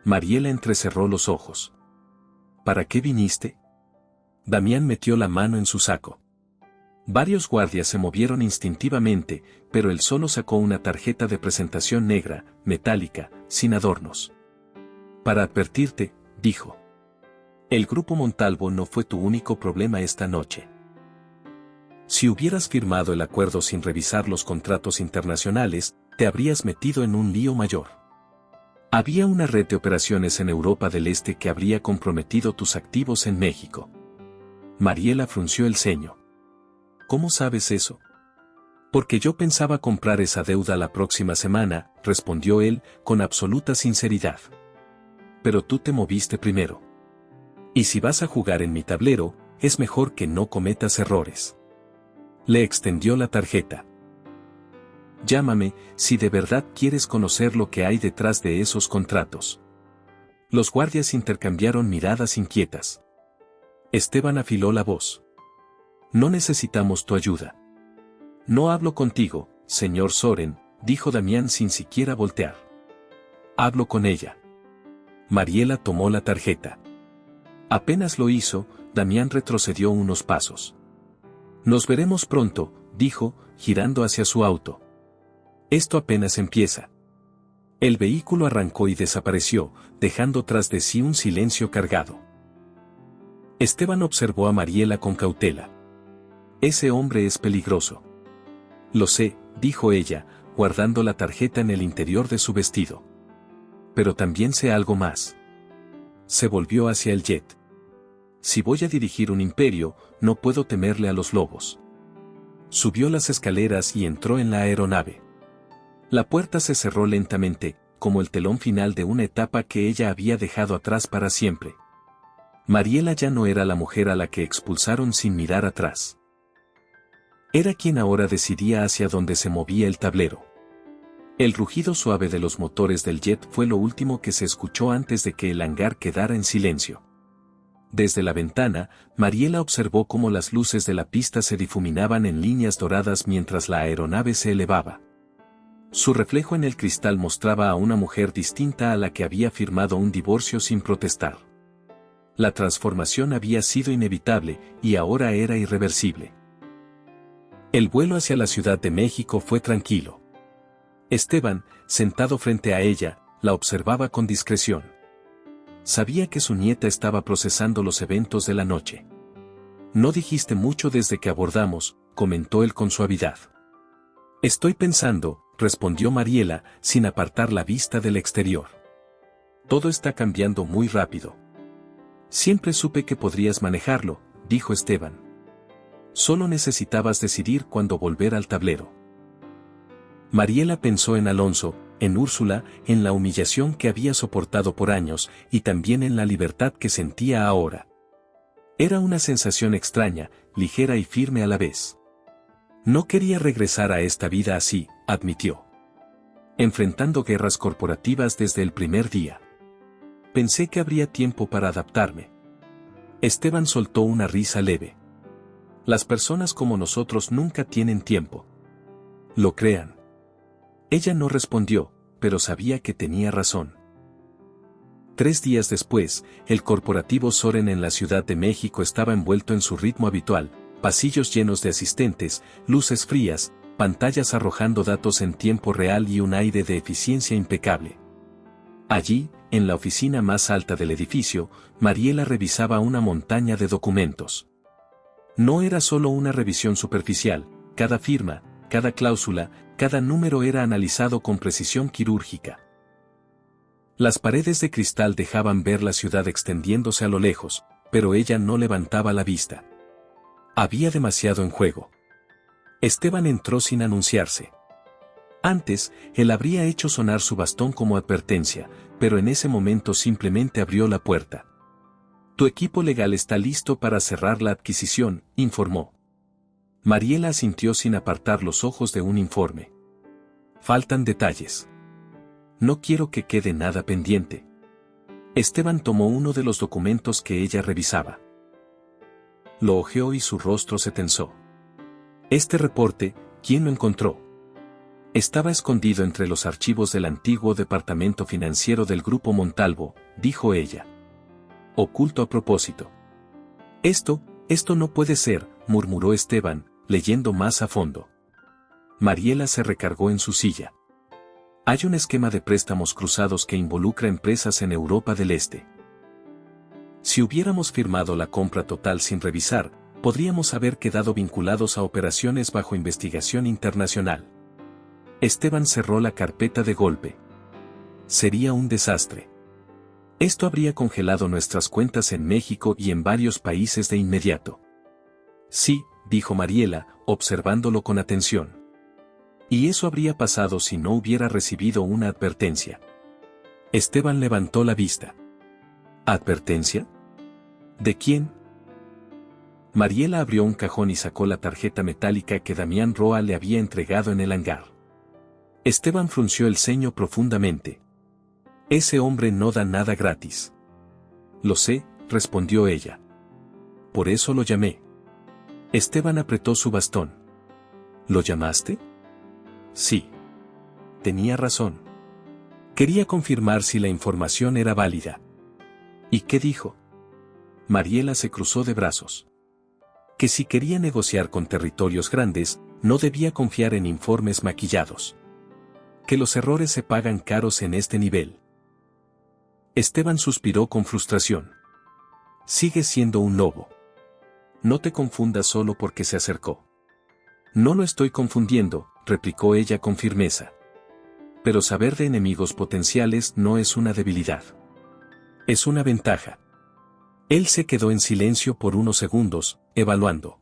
Mariela entrecerró los ojos. ¿Para qué viniste? Damián metió la mano en su saco. Varios guardias se movieron instintivamente, pero él solo sacó una tarjeta de presentación negra, metálica, sin adornos. Para advertirte, dijo. El Grupo Montalvo no fue tu único problema esta noche. Si hubieras firmado el acuerdo sin revisar los contratos internacionales, te habrías metido en un lío mayor. Había una red de operaciones en Europa del Este que habría comprometido tus activos en México. Mariela frunció el ceño. ¿Cómo sabes eso? Porque yo pensaba comprar esa deuda la próxima semana, respondió él, con absoluta sinceridad. Pero tú te moviste primero. Y si vas a jugar en mi tablero, es mejor que no cometas errores. Le extendió la tarjeta. Llámame, si de verdad quieres conocer lo que hay detrás de esos contratos. Los guardias intercambiaron miradas inquietas. Esteban afiló la voz. No necesitamos tu ayuda. No hablo contigo, señor Soren, dijo Damián sin siquiera voltear. Hablo con ella. Mariela tomó la tarjeta. Apenas lo hizo, Damián retrocedió unos pasos. Nos veremos pronto, dijo, girando hacia su auto. Esto apenas empieza. El vehículo arrancó y desapareció, dejando tras de sí un silencio cargado. Esteban observó a Mariela con cautela. Ese hombre es peligroso. Lo sé, dijo ella, guardando la tarjeta en el interior de su vestido. Pero también sé algo más. Se volvió hacia el jet. Si voy a dirigir un imperio, no puedo temerle a los lobos. Subió las escaleras y entró en la aeronave. La puerta se cerró lentamente, como el telón final de una etapa que ella había dejado atrás para siempre. Mariela ya no era la mujer a la que expulsaron sin mirar atrás. Era quien ahora decidía hacia dónde se movía el tablero. El rugido suave de los motores del jet fue lo último que se escuchó antes de que el hangar quedara en silencio. Desde la ventana, Mariela observó cómo las luces de la pista se difuminaban en líneas doradas mientras la aeronave se elevaba. Su reflejo en el cristal mostraba a una mujer distinta a la que había firmado un divorcio sin protestar. La transformación había sido inevitable y ahora era irreversible. El vuelo hacia la Ciudad de México fue tranquilo. Esteban, sentado frente a ella, la observaba con discreción. Sabía que su nieta estaba procesando los eventos de la noche. No dijiste mucho desde que abordamos, comentó él con suavidad. Estoy pensando, respondió Mariela, sin apartar la vista del exterior. Todo está cambiando muy rápido. Siempre supe que podrías manejarlo, dijo Esteban. Solo necesitabas decidir cuándo volver al tablero. Mariela pensó en Alonso, en Úrsula, en la humillación que había soportado por años y también en la libertad que sentía ahora. Era una sensación extraña, ligera y firme a la vez. No quería regresar a esta vida así, admitió. Enfrentando guerras corporativas desde el primer día. Pensé que habría tiempo para adaptarme. Esteban soltó una risa leve. Las personas como nosotros nunca tienen tiempo. ¿Lo crean? Ella no respondió, pero sabía que tenía razón. 3 días después, el corporativo Soren en la Ciudad de México estaba envuelto en su ritmo habitual, pasillos llenos de asistentes, luces frías, pantallas arrojando datos en tiempo real y un aire de eficiencia impecable. Allí, en la oficina más alta del edificio, Mariela revisaba una montaña de documentos. No era solo una revisión superficial, cada firma, cada cláusula, cada número era analizado con precisión quirúrgica. Las paredes de cristal dejaban ver la ciudad extendiéndose a lo lejos, pero ella no levantaba la vista. Había demasiado en juego. Esteban entró sin anunciarse. Antes, él habría hecho sonar su bastón como advertencia, pero en ese momento simplemente abrió la puerta. Tu equipo legal está listo para cerrar la adquisición, informó. Mariela asintió sin apartar los ojos de un informe. Faltan detalles. No quiero que quede nada pendiente. Esteban tomó uno de los documentos que ella revisaba. Lo hojeó y su rostro se tensó. Este reporte, ¿quién lo encontró? Estaba escondido entre los archivos del antiguo departamento financiero del Grupo Montalvo, dijo ella. Oculto a propósito. Esto no puede ser, murmuró Esteban, leyendo más a fondo. Mariela se recargó en su silla. Hay un esquema de préstamos cruzados que involucra empresas en Europa del Este. Si hubiéramos firmado la compra total sin revisar, podríamos haber quedado vinculados a operaciones bajo investigación internacional. Esteban cerró la carpeta de golpe. Sería un desastre. Esto habría congelado nuestras cuentas en México y en varios países de inmediato. Sí, dijo Mariela, observándolo con atención. Y eso habría pasado si no hubiera recibido una advertencia. Esteban levantó la vista. ¿Advertencia? ¿De quién? Mariela abrió un cajón y sacó la tarjeta metálica que Damián Roa le había entregado en el hangar. Esteban frunció el ceño profundamente. Ese hombre no da nada gratis. Lo sé, respondió ella. Por eso lo llamé. Esteban apretó su bastón. ¿Lo llamaste? Sí. Tenía razón. Quería confirmar si la información era válida. ¿Y qué dijo? Mariela se cruzó de brazos. Que si quería negociar con territorios grandes, no debía confiar en informes maquillados. Que los errores se pagan caros en este nivel. Esteban suspiró con frustración. Sigue siendo un lobo. No te confundas solo porque se acercó. No lo estoy confundiendo, replicó ella con firmeza. Pero saber de enemigos potenciales no es una debilidad. Es una ventaja. Él se quedó en silencio por unos segundos, evaluando.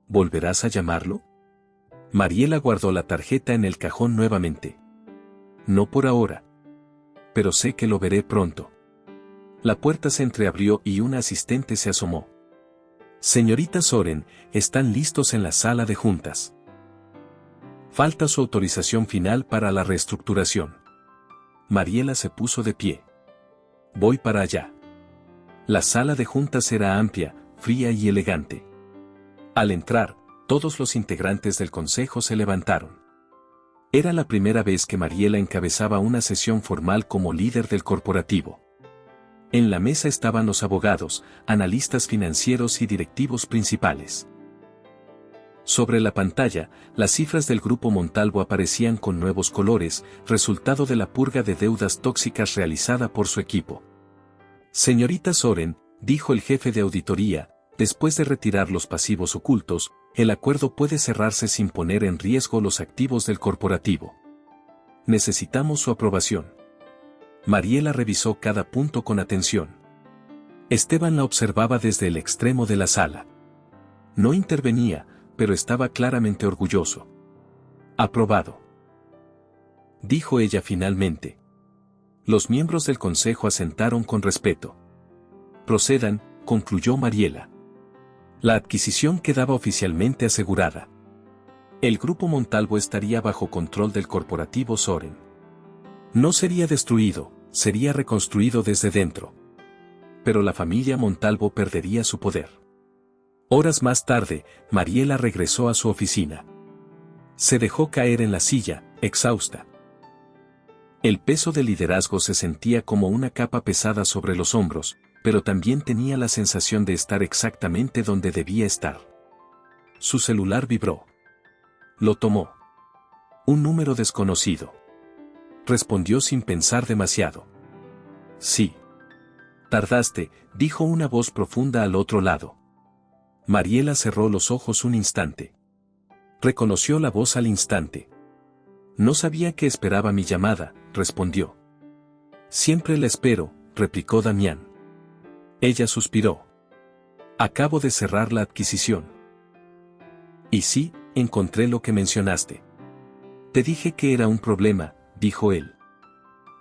¿Volverás a llamarlo? Mariela guardó la tarjeta en el cajón nuevamente. No por ahora. Pero sé que lo veré pronto. La puerta se entreabrió y una asistente se asomó. Señorita Soren, están listos en la sala de juntas. Falta su autorización final para la reestructuración. Mariela se puso de pie. Voy para allá. La sala de juntas era amplia, fría y elegante. Al entrar, todos los integrantes del consejo se levantaron. Era la primera vez que Mariela encabezaba una sesión formal como líder del corporativo. En la mesa estaban los abogados, analistas financieros y directivos principales. Sobre la pantalla, las cifras del Grupo Montalvo aparecían con nuevos colores, resultado de la purga de deudas tóxicas realizada por su equipo. Señorita Soren, dijo el jefe de auditoría, después de retirar los pasivos ocultos, el acuerdo puede cerrarse sin poner en riesgo los activos del corporativo. Necesitamos su aprobación. Mariela revisó cada punto con atención. Esteban la observaba desde el extremo de la sala. No intervenía, pero estaba claramente orgulloso. Aprobado. Dijo ella finalmente. Los miembros del consejo asentaron con respeto. Procedan, concluyó Mariela. La adquisición quedaba oficialmente asegurada. El Grupo Montalvo estaría bajo control del corporativo Soren. No sería destruido, sería reconstruido desde dentro. Pero la familia Montalvo perdería su poder. Horas más tarde, Mariela regresó a su oficina. Se dejó caer en la silla, exhausta. El peso del liderazgo se sentía como una capa pesada sobre los hombros, pero también tenía la sensación de estar exactamente donde debía estar. Su celular vibró. Lo tomó. Un número desconocido. Respondió sin pensar demasiado. Sí. Tardaste, dijo una voz profunda al otro lado. Mariela cerró los ojos un instante. Reconoció la voz al instante. No sabía que esperaba mi llamada, respondió. Siempre la espero, replicó Damián. Ella suspiró. Acabo de cerrar la adquisición. Y sí, encontré lo que mencionaste. Te dije que era un problema, dijo él.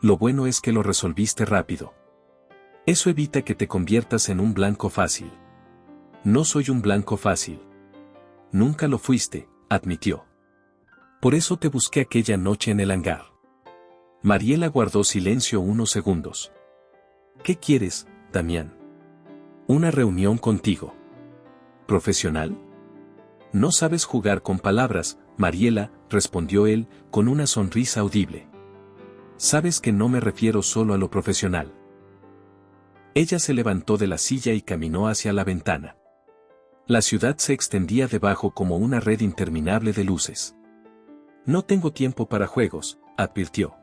Lo bueno es que lo resolviste rápido. Eso evita que te conviertas en un blanco fácil. No soy un blanco fácil. Nunca lo fuiste, admitió. Por eso te busqué aquella noche en el hangar. Mariela guardó silencio unos segundos. ¿Qué quieres, Damián? Una reunión contigo. ¿Profesional? No sabes jugar con palabras, Mariela, respondió él, con una sonrisa audible. Sabes que no me refiero solo a lo profesional. Ella se levantó de la silla y caminó hacia la ventana. La ciudad se extendía debajo como una red interminable de luces. No tengo tiempo para juegos, advirtió.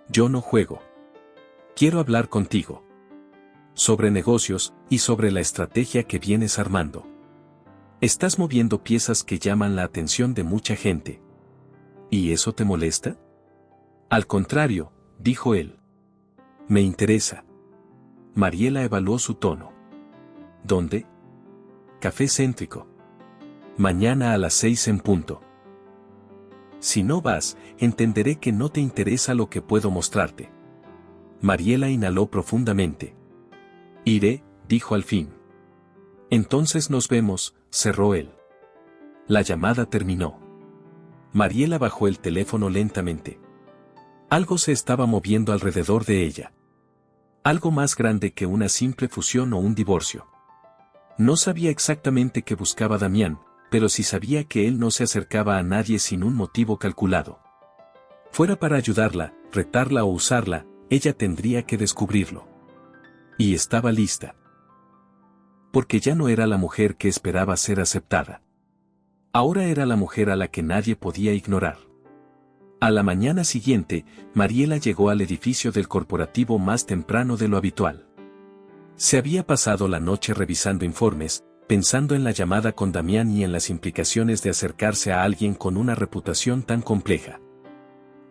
Yo no juego. Quiero hablar contigo. Sobre negocios, y sobre la estrategia que vienes armando. Estás moviendo piezas que llaman la atención de mucha gente. ¿Y eso te molesta? Al contrario, dijo él. Me interesa. Mariela evaluó su tono. ¿Dónde? Café Céntrico. Mañana a las 6 en punto. Si no vas, entenderé que no te interesa lo que puedo mostrarte. Mariela inhaló profundamente. Iré, dijo al fin. Entonces nos vemos, cerró él. La llamada terminó. Mariela bajó el teléfono lentamente. Algo se estaba moviendo alrededor de ella. Algo más grande que una simple fusión o un divorcio. No sabía exactamente qué buscaba Damián, pero sí sabía que él no se acercaba a nadie sin un motivo calculado. Fuera para ayudarla, retarla o usarla, ella tendría que descubrirlo. Y estaba lista. Porque ya no era la mujer que esperaba ser aceptada. Ahora era la mujer a la que nadie podía ignorar. A la mañana siguiente, Mariela llegó al edificio del corporativo más temprano de lo habitual. Se había pasado la noche revisando informes, pensando en la llamada con Damián y en las implicaciones de acercarse a alguien con una reputación tan compleja.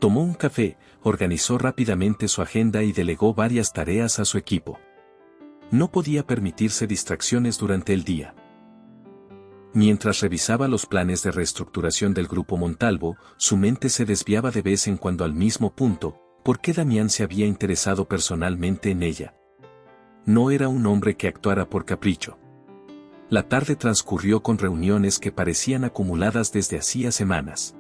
Tomó un café, organizó rápidamente su agenda y delegó varias tareas a su equipo. No podía permitirse distracciones durante el día. Mientras revisaba los planes de reestructuración del Grupo Montalvo, su mente se desviaba de vez en cuando al mismo punto: ¿por qué Damián se había interesado personalmente en ella? No era un hombre que actuara por capricho. La tarde transcurrió con reuniones que parecían acumuladas desde hacía semanas.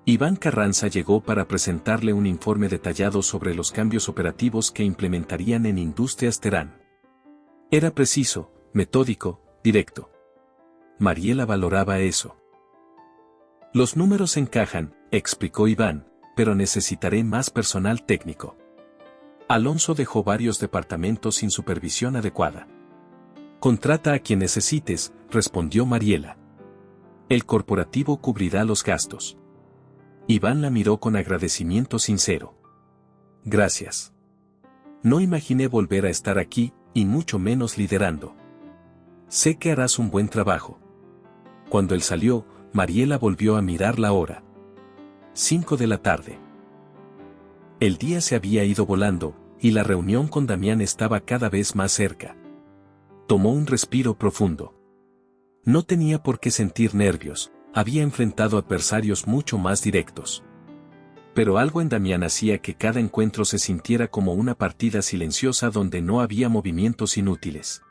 Iván Carranza llegó para presentarle un informe detallado sobre los cambios operativos que implementarían en Industrias Terán. Era preciso, metódico, directo. Mariela valoraba eso. Los números encajan, explicó Iván, pero necesitaré más personal técnico. Alonso dejó varios departamentos sin supervisión adecuada. Contrata a quien necesites, respondió Mariela. El corporativo cubrirá los gastos. Iván la miró con agradecimiento sincero. Gracias. No imaginé volver a estar aquí, y mucho menos liderando. Sé que harás un buen trabajo. Cuando él salió, Mariela volvió a mirar la hora. 5 de la tarde. El día se había ido volando, y la reunión con Damián estaba cada vez más cerca. Tomó un respiro profundo. No tenía por qué sentir nervios, había enfrentado adversarios mucho más directos. Pero algo en Damián hacía que cada encuentro se sintiera como una partida silenciosa donde no había movimientos inútiles.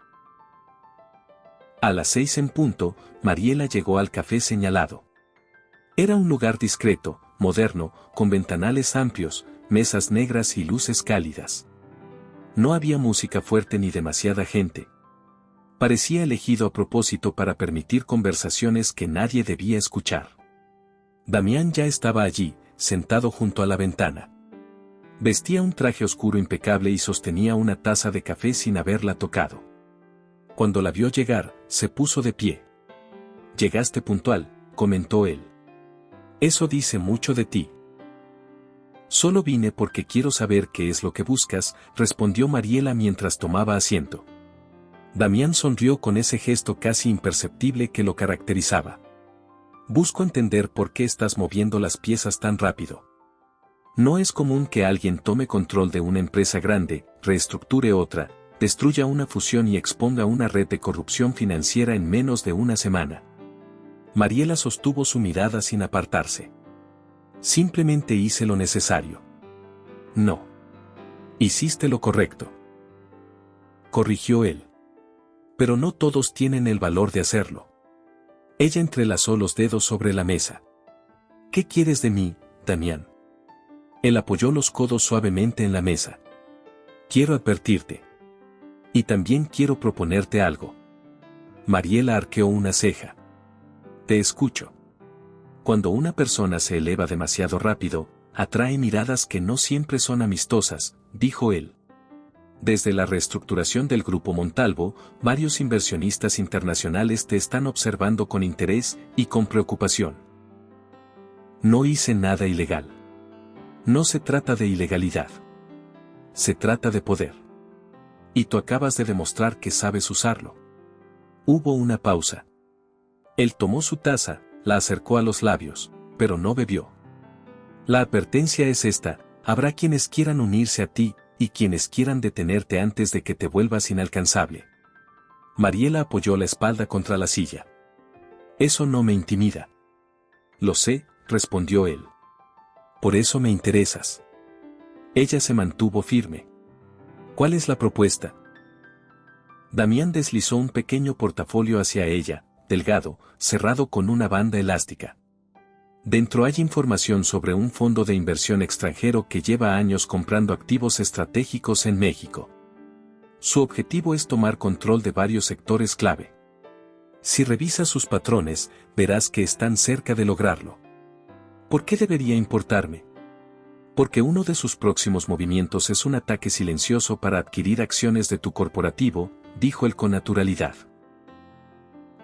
A las 6 en punto, Mariela llegó al café señalado. Era un lugar discreto, moderno, con ventanales amplios, mesas negras y luces cálidas. No había música fuerte ni demasiada gente. Parecía elegido a propósito para permitir conversaciones que nadie debía escuchar. Damián ya estaba allí, sentado junto a la ventana. Vestía un traje oscuro impecable y sostenía una taza de café sin haberla tocado. Cuando la vio llegar, se puso de pie. Llegaste puntual, comentó él. Eso dice mucho de ti. Solo vine porque quiero saber qué es lo que buscas, respondió Mariela mientras tomaba asiento. Damián sonrió con ese gesto casi imperceptible que lo caracterizaba. Busco entender por qué estás moviendo las piezas tan rápido. No es común que alguien tome control de una empresa grande, reestructure otra, destruya una fusión y exponga una red de corrupción financiera en menos de una semana. Mariela sostuvo su mirada sin apartarse. Simplemente hice lo necesario. No. Hiciste lo correcto. Corrigió él. Pero no todos tienen el valor de hacerlo. Ella entrelazó los dedos sobre la mesa. ¿Qué quieres de mí, Damián? Él apoyó los codos suavemente en la mesa. Quiero advertirte. Y también quiero proponerte algo. Mariela arqueó una ceja. Te escucho. Cuando una persona se eleva demasiado rápido, atrae miradas que no siempre son amistosas, dijo él. Desde la reestructuración del Grupo Montalvo, varios inversionistas internacionales te están observando con interés y con preocupación. No hice nada ilegal. No se trata de ilegalidad. Se trata de poder. Y tú acabas de demostrar que sabes usarlo. Hubo una pausa. Él tomó su taza, la acercó a los labios, pero no bebió. La advertencia es esta: habrá quienes quieran unirse a ti, y quienes quieran detenerte antes de que te vuelvas inalcanzable. Mariela apoyó la espalda contra la silla. Eso no me intimida. Lo sé, respondió él. Por eso me interesas. Ella se mantuvo firme. ¿Cuál es la propuesta? Damián deslizó un pequeño portafolio hacia ella, delgado, cerrado con una banda elástica. Dentro hay información sobre un fondo de inversión extranjero que lleva años comprando activos estratégicos en México. Su objetivo es tomar control de varios sectores clave. Si revisas sus patrones, verás que están cerca de lograrlo. ¿Por qué debería importarme? Porque uno de sus próximos movimientos es un ataque silencioso para adquirir acciones de tu corporativo, dijo él con naturalidad.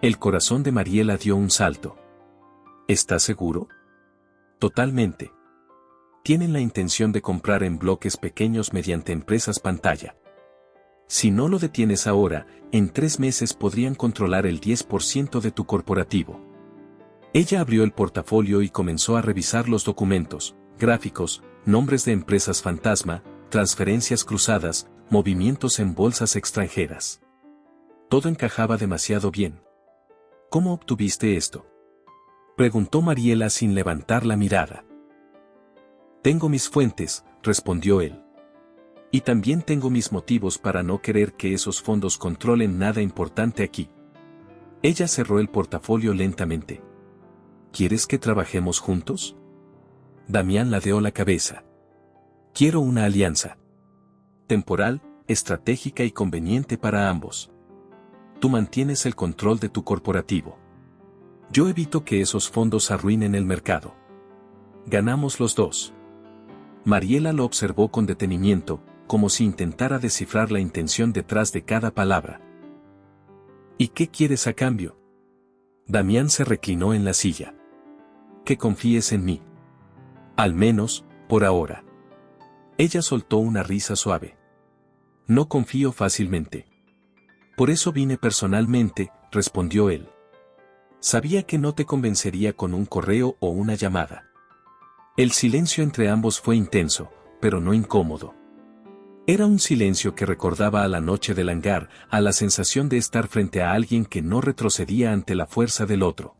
El corazón de Mariela dio un salto. ¿Estás seguro? Totalmente. Tienen la intención de comprar en bloques pequeños mediante empresas pantalla. Si no lo detienes ahora, en 3 meses podrían controlar el 10% de tu corporativo. Ella abrió el portafolio y comenzó a revisar los documentos, gráficos, nombres de empresas fantasma, transferencias cruzadas, movimientos en bolsas extranjeras. Todo encajaba demasiado bien. ¿Cómo obtuviste esto? Preguntó Mariela sin levantar la mirada. Tengo mis fuentes, respondió él. Y también tengo mis motivos para no querer que esos fondos controlen nada importante aquí. Ella cerró el portafolio lentamente. ¿Quieres que trabajemos juntos? Damián ladeó la cabeza. Quiero una alianza. Temporal, estratégica y conveniente para ambos. Tú mantienes el control de tu corporativo. Yo evito que esos fondos arruinen el mercado. Ganamos los dos. Mariela lo observó con detenimiento, como si intentara descifrar la intención detrás de cada palabra. ¿Y qué quieres a cambio? Damián se reclinó en la silla. Que confíes en mí. Al menos, por ahora. Ella soltó una risa suave. No confío fácilmente. Por eso vine personalmente, respondió él. Sabía que no te convencería con un correo o una llamada. El silencio entre ambos fue intenso, pero no incómodo. Era un silencio que recordaba a la noche del hangar, a la sensación de estar frente a alguien que no retrocedía ante la fuerza del otro.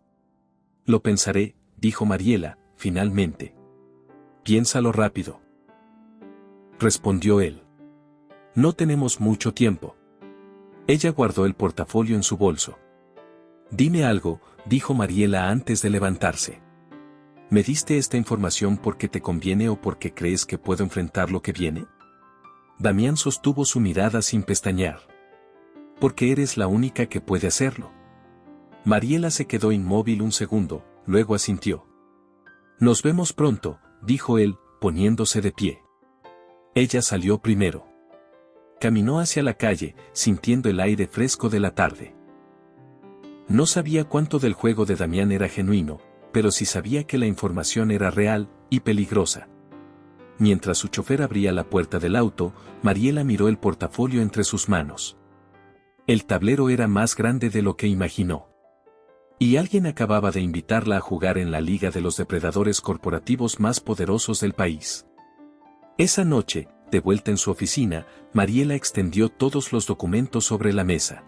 Lo pensaré, dijo Mariela, finalmente. Piénsalo rápido. Respondió él. No tenemos mucho tiempo. Ella guardó el portafolio en su bolso. Dime algo, dijo Mariela antes de levantarse. ¿Me diste esta información porque te conviene o porque crees que puedo enfrentar lo que viene? Damián sostuvo su mirada sin pestañear. Porque eres la única que puede hacerlo. Mariela se quedó inmóvil un segundo, luego asintió. Nos vemos pronto, dijo él, poniéndose de pie. Ella salió primero. Caminó hacia la calle, sintiendo el aire fresco de la tarde. No sabía cuánto del juego de Damián era genuino, pero sí sabía que la información era real y peligrosa. Mientras su chofer abría la puerta del auto, Mariela miró el portafolio entre sus manos. El tablero era más grande de lo que imaginó. Y alguien acababa de invitarla a jugar en la liga de los depredadores corporativos más poderosos del país. Esa noche, de vuelta en su oficina, Mariela extendió todos los documentos sobre la mesa.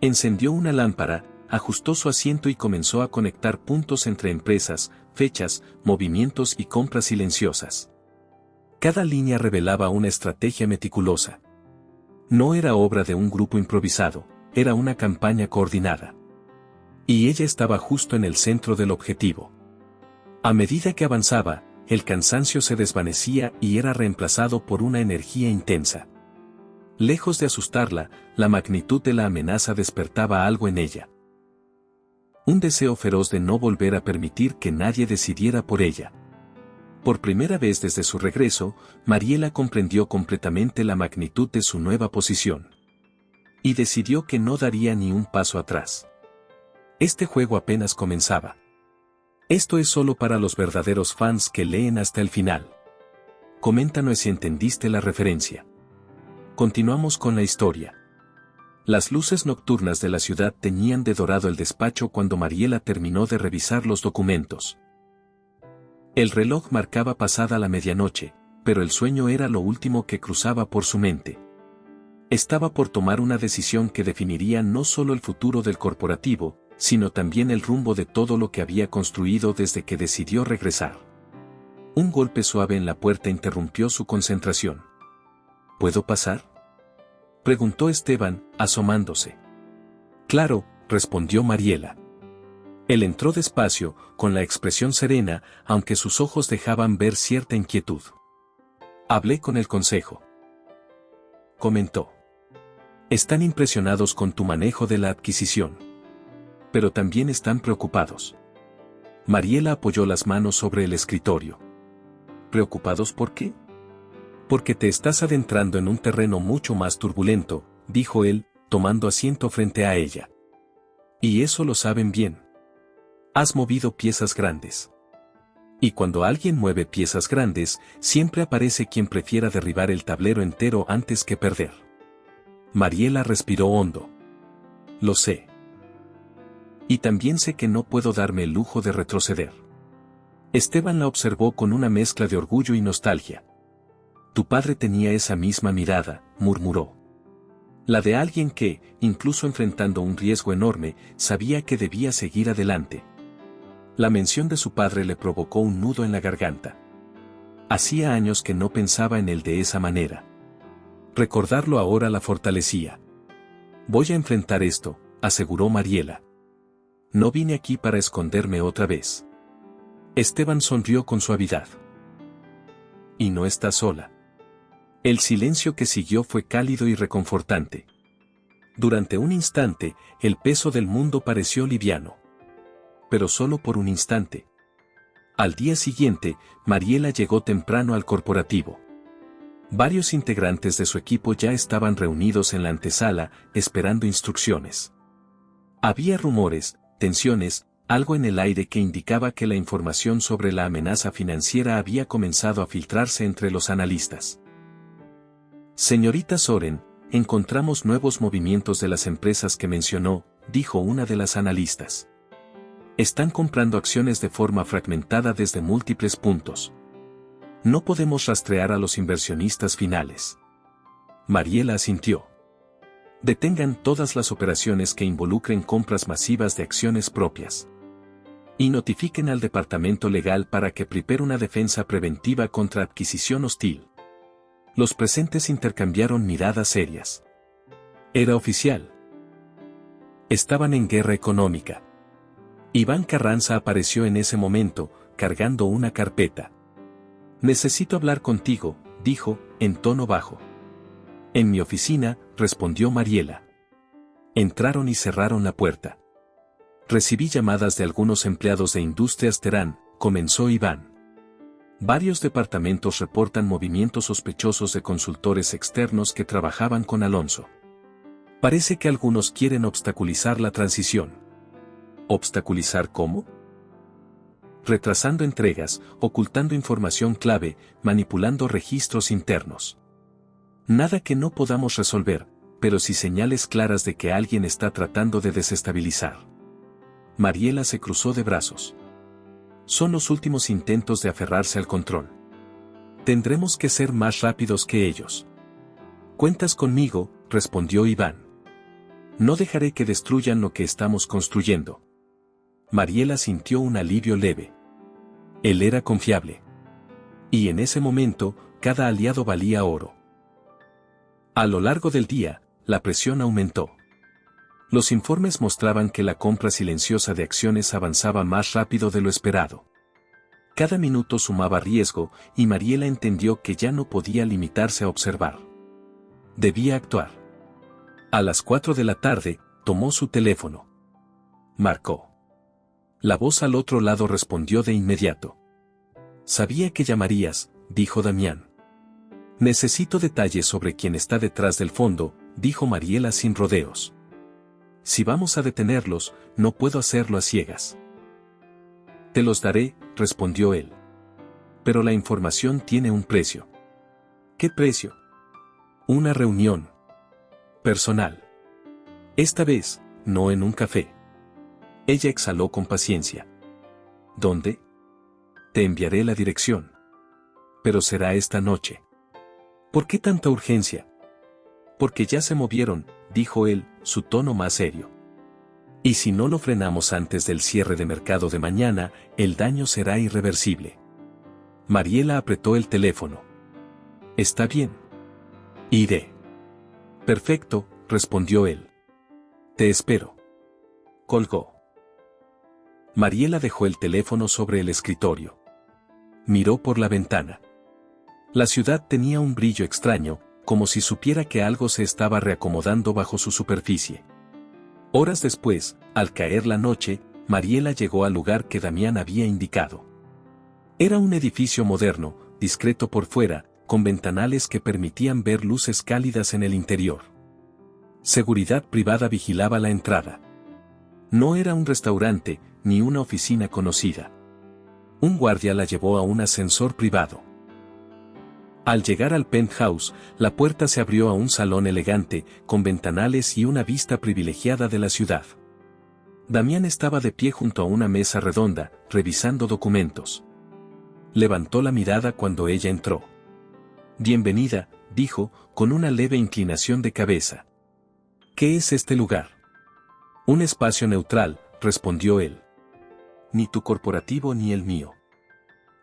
Encendió una lámpara, ajustó su asiento y comenzó a conectar puntos entre empresas, fechas, movimientos y compras silenciosas. Cada línea revelaba una estrategia meticulosa. No era obra de un grupo improvisado, era una campaña coordinada. Y ella estaba justo en el centro del objetivo. A medida que avanzaba, el cansancio se desvanecía y era reemplazado por una energía intensa. Lejos de asustarla, la magnitud de la amenaza despertaba algo en ella. Un deseo feroz de no volver a permitir que nadie decidiera por ella. Por primera vez desde su regreso, Mariela comprendió completamente la magnitud de su nueva posición. Y decidió que no daría ni un paso atrás. Este juego apenas comenzaba. Esto es solo para los verdaderos fans que leen hasta el final. Coméntanos si entendiste la referencia. Continuamos con la historia. Las luces nocturnas de la ciudad teñían de dorado el despacho cuando Mariela terminó de revisar los documentos. El reloj marcaba pasada la medianoche, pero el sueño era lo último que cruzaba por su mente. Estaba por tomar una decisión que definiría no solo el futuro del corporativo, sino también el rumbo de todo lo que había construido desde que decidió regresar. Un golpe suave en la puerta interrumpió su concentración. ¿Puedo pasar?, preguntó Esteban, asomándose. Claro, respondió Mariela. Él entró despacio, con la expresión serena, aunque sus ojos dejaban ver cierta inquietud. Hablé con el consejo, comentó. Están impresionados con tu manejo de la adquisición. Pero también están preocupados. Mariela apoyó las manos sobre el escritorio. ¿Preocupados por qué? Porque te estás adentrando en un terreno mucho más turbulento, dijo él, tomando asiento frente a ella. Y eso lo saben bien. Has movido piezas grandes. Y cuando alguien mueve piezas grandes, siempre aparece quien prefiera derribar el tablero entero antes que perder. Mariela respiró hondo. Lo sé. Y también sé que no puedo darme el lujo de retroceder. Esteban la observó con una mezcla de orgullo y nostalgia. Tu padre tenía esa misma mirada, murmuró. La de alguien que, incluso enfrentando un riesgo enorme, sabía que debía seguir adelante. La mención de su padre le provocó un nudo en la garganta. Hacía años que no pensaba en él de esa manera. Recordarlo ahora la fortalecía. Voy a enfrentar esto, aseguró Mariela. No vine aquí para esconderme otra vez. Esteban sonrió con suavidad. Y no estás sola. El silencio que siguió fue cálido y reconfortante. Durante un instante, el peso del mundo pareció liviano. Pero solo por un instante. Al día siguiente, Mariela llegó temprano al corporativo. Varios integrantes de su equipo ya estaban reunidos en la antesala, esperando instrucciones. Había rumores, tensiones, algo en el aire que indicaba que la información sobre la amenaza financiera había comenzado a filtrarse entre los analistas. Señorita Soren, encontramos nuevos movimientos de las empresas que mencionó, dijo una de las analistas. Están comprando acciones de forma fragmentada desde múltiples puntos. No podemos rastrear a los inversionistas finales. Mariela asintió. Detengan todas las operaciones que involucren compras masivas de acciones propias. Y notifiquen al departamento legal para que prepare una defensa preventiva contra adquisición hostil. Los presentes intercambiaron miradas serias. Era oficial. Estaban en guerra económica. Iván Carranza apareció en ese momento, cargando una carpeta. Necesito hablar contigo, dijo, en tono bajo. En mi oficina, respondió Mariela. Entraron y cerraron la puerta. Recibí llamadas de algunos empleados de Industrias Terán, comenzó Iván. Varios departamentos reportan movimientos sospechosos de consultores externos que trabajaban con Alonso. Parece que algunos quieren obstaculizar la transición. ¿Obstaculizar cómo? Retrasando entregas, ocultando información clave, manipulando registros internos. Nada que no podamos resolver, pero sí señales claras de que alguien está tratando de desestabilizar. Mariela se cruzó de brazos. Son los últimos intentos de aferrarse al control. Tendremos que ser más rápidos que ellos. Cuentas conmigo, respondió Iván. No dejaré que destruyan lo que estamos construyendo. Mariela sintió un alivio leve. Él era confiable. Y en ese momento, cada aliado valía oro. A lo largo del día, la presión aumentó. Los informes mostraban que la compra silenciosa de acciones avanzaba más rápido de lo esperado. Cada minuto sumaba riesgo, y Mariela entendió que ya no podía limitarse a observar. Debía actuar. A las 4 de la tarde, tomó su teléfono. Marcó. La voz al otro lado respondió de inmediato. Sabía que llamarías, dijo Damián. Necesito detalles sobre quién está detrás del fondo, dijo Mariela sin rodeos. Si vamos a detenerlos, no puedo hacerlo a ciegas. Te los daré, respondió él. Pero la información tiene un precio. ¿Qué precio? Una reunión personal. Esta vez, no en un café. Ella exhaló con paciencia. ¿Dónde? Te enviaré la dirección. Pero será esta noche. ¿Por qué tanta urgencia? Porque ya se movieron, dijo él, su tono más serio. Y si no lo frenamos antes del cierre de mercado de mañana, el daño será irreversible. Mariela apretó el teléfono. Está bien. Iré. Perfecto, respondió él. Te espero. Colgó. Mariela dejó el teléfono sobre el escritorio. Miró por la ventana. La ciudad tenía un brillo extraño, como si supiera que algo se estaba reacomodando bajo su superficie. Horas después, al caer la noche, Mariela llegó al lugar que Damián había indicado. Era un edificio moderno, discreto por fuera, con ventanales que permitían ver luces cálidas en el interior. Seguridad privada vigilaba la entrada. No era un restaurante, ni una oficina conocida. Un guardia la llevó a un ascensor privado. Al llegar al penthouse, la puerta se abrió a un salón elegante, con ventanales y una vista privilegiada de la ciudad. Damián estaba de pie junto a una mesa redonda, revisando documentos. Levantó la mirada cuando ella entró. Bienvenida, dijo, con una leve inclinación de cabeza. ¿Qué es este lugar? Un espacio neutral, respondió él. Ni tu corporativo ni el mío.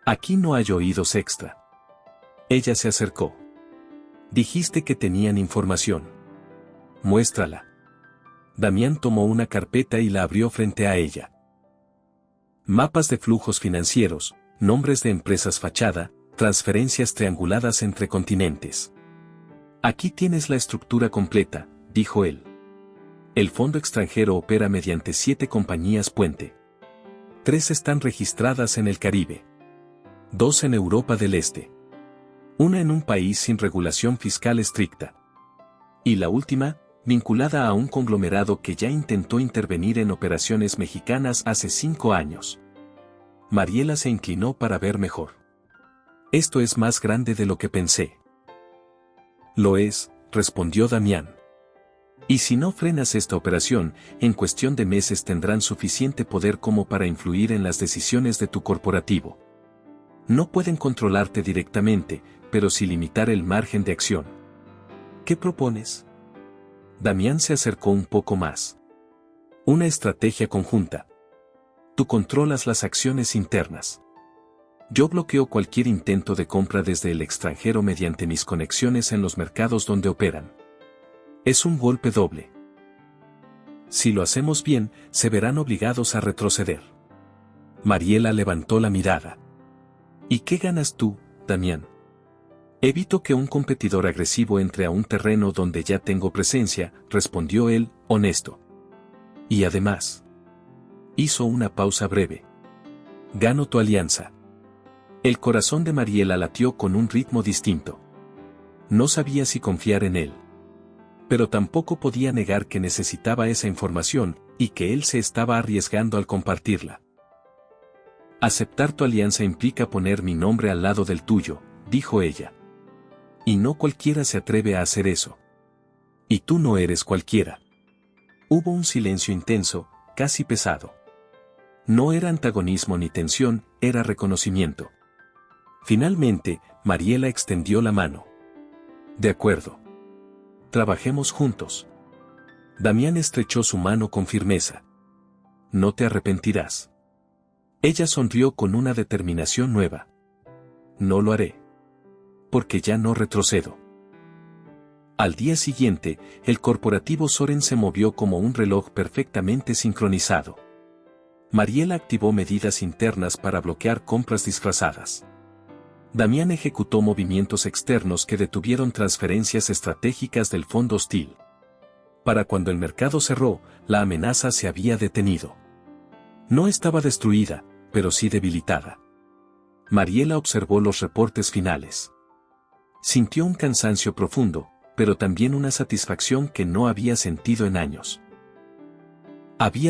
Aquí no hay oídos extra. Ella se acercó. Dijiste que tenían información. Muéstrala. Damián tomó una carpeta y la abrió frente a ella. Mapas de flujos financieros, nombres de empresas fachada, transferencias trianguladas entre continentes. Aquí tienes la estructura completa, dijo él. El fondo extranjero opera mediante 7 compañías puente. 3 están registradas en el Caribe. 2 en Europa del Este. Una en un país sin regulación fiscal estricta. Y la última, vinculada a un conglomerado que ya intentó intervenir en operaciones mexicanas hace 5 años. Mariela se inclinó para ver mejor. Esto es más grande de lo que pensé. Lo es, respondió Damián. Y si no frenas esta operación, en cuestión de meses tendrán suficiente poder como para influir en las decisiones de tu corporativo. No pueden controlarte directamente, pero sí limitar el margen de acción. ¿Qué propones? Damián se acercó un poco más. Una estrategia conjunta. Tú controlas las acciones internas. Yo bloqueo cualquier intento de compra desde el extranjero mediante mis conexiones en los mercados donde operan. Es un golpe doble. Si lo hacemos bien, se verán obligados a retroceder. Mariela levantó la mirada. ¿Y qué ganas tú, Damián? Evito que un competidor agresivo entre a un terreno donde ya tengo presencia, respondió él, honesto. Y además. Hizo una pausa breve. Gano tu alianza. El corazón de Mariela latió con un ritmo distinto. No sabía si confiar en él. Pero tampoco podía negar que necesitaba esa información, y que él se estaba arriesgando al compartirla. Aceptar tu alianza implica poner mi nombre al lado del tuyo, dijo ella. Y no cualquiera se atreve a hacer eso. Y tú no eres cualquiera. Hubo un silencio intenso, casi pesado. No era antagonismo ni tensión, era reconocimiento. Finalmente, Mariela extendió la mano. De acuerdo. Trabajemos juntos. Damián estrechó su mano con firmeza. No te arrepentirás. Ella sonrió con una determinación nueva. No lo haré. Porque ya no retrocedo. Al día siguiente, el corporativo Soren se movió como un reloj perfectamente sincronizado. Mariela activó medidas internas para bloquear compras disfrazadas. Damián ejecutó movimientos externos que detuvieron transferencias estratégicas del fondo hostil. Para cuando el mercado cerró, la amenaza se había detenido. No estaba destruida, pero sí debilitada. Mariela observó los reportes finales. Sintió un cansancio profundo, pero también una satisfacción que no había sentido en años. Había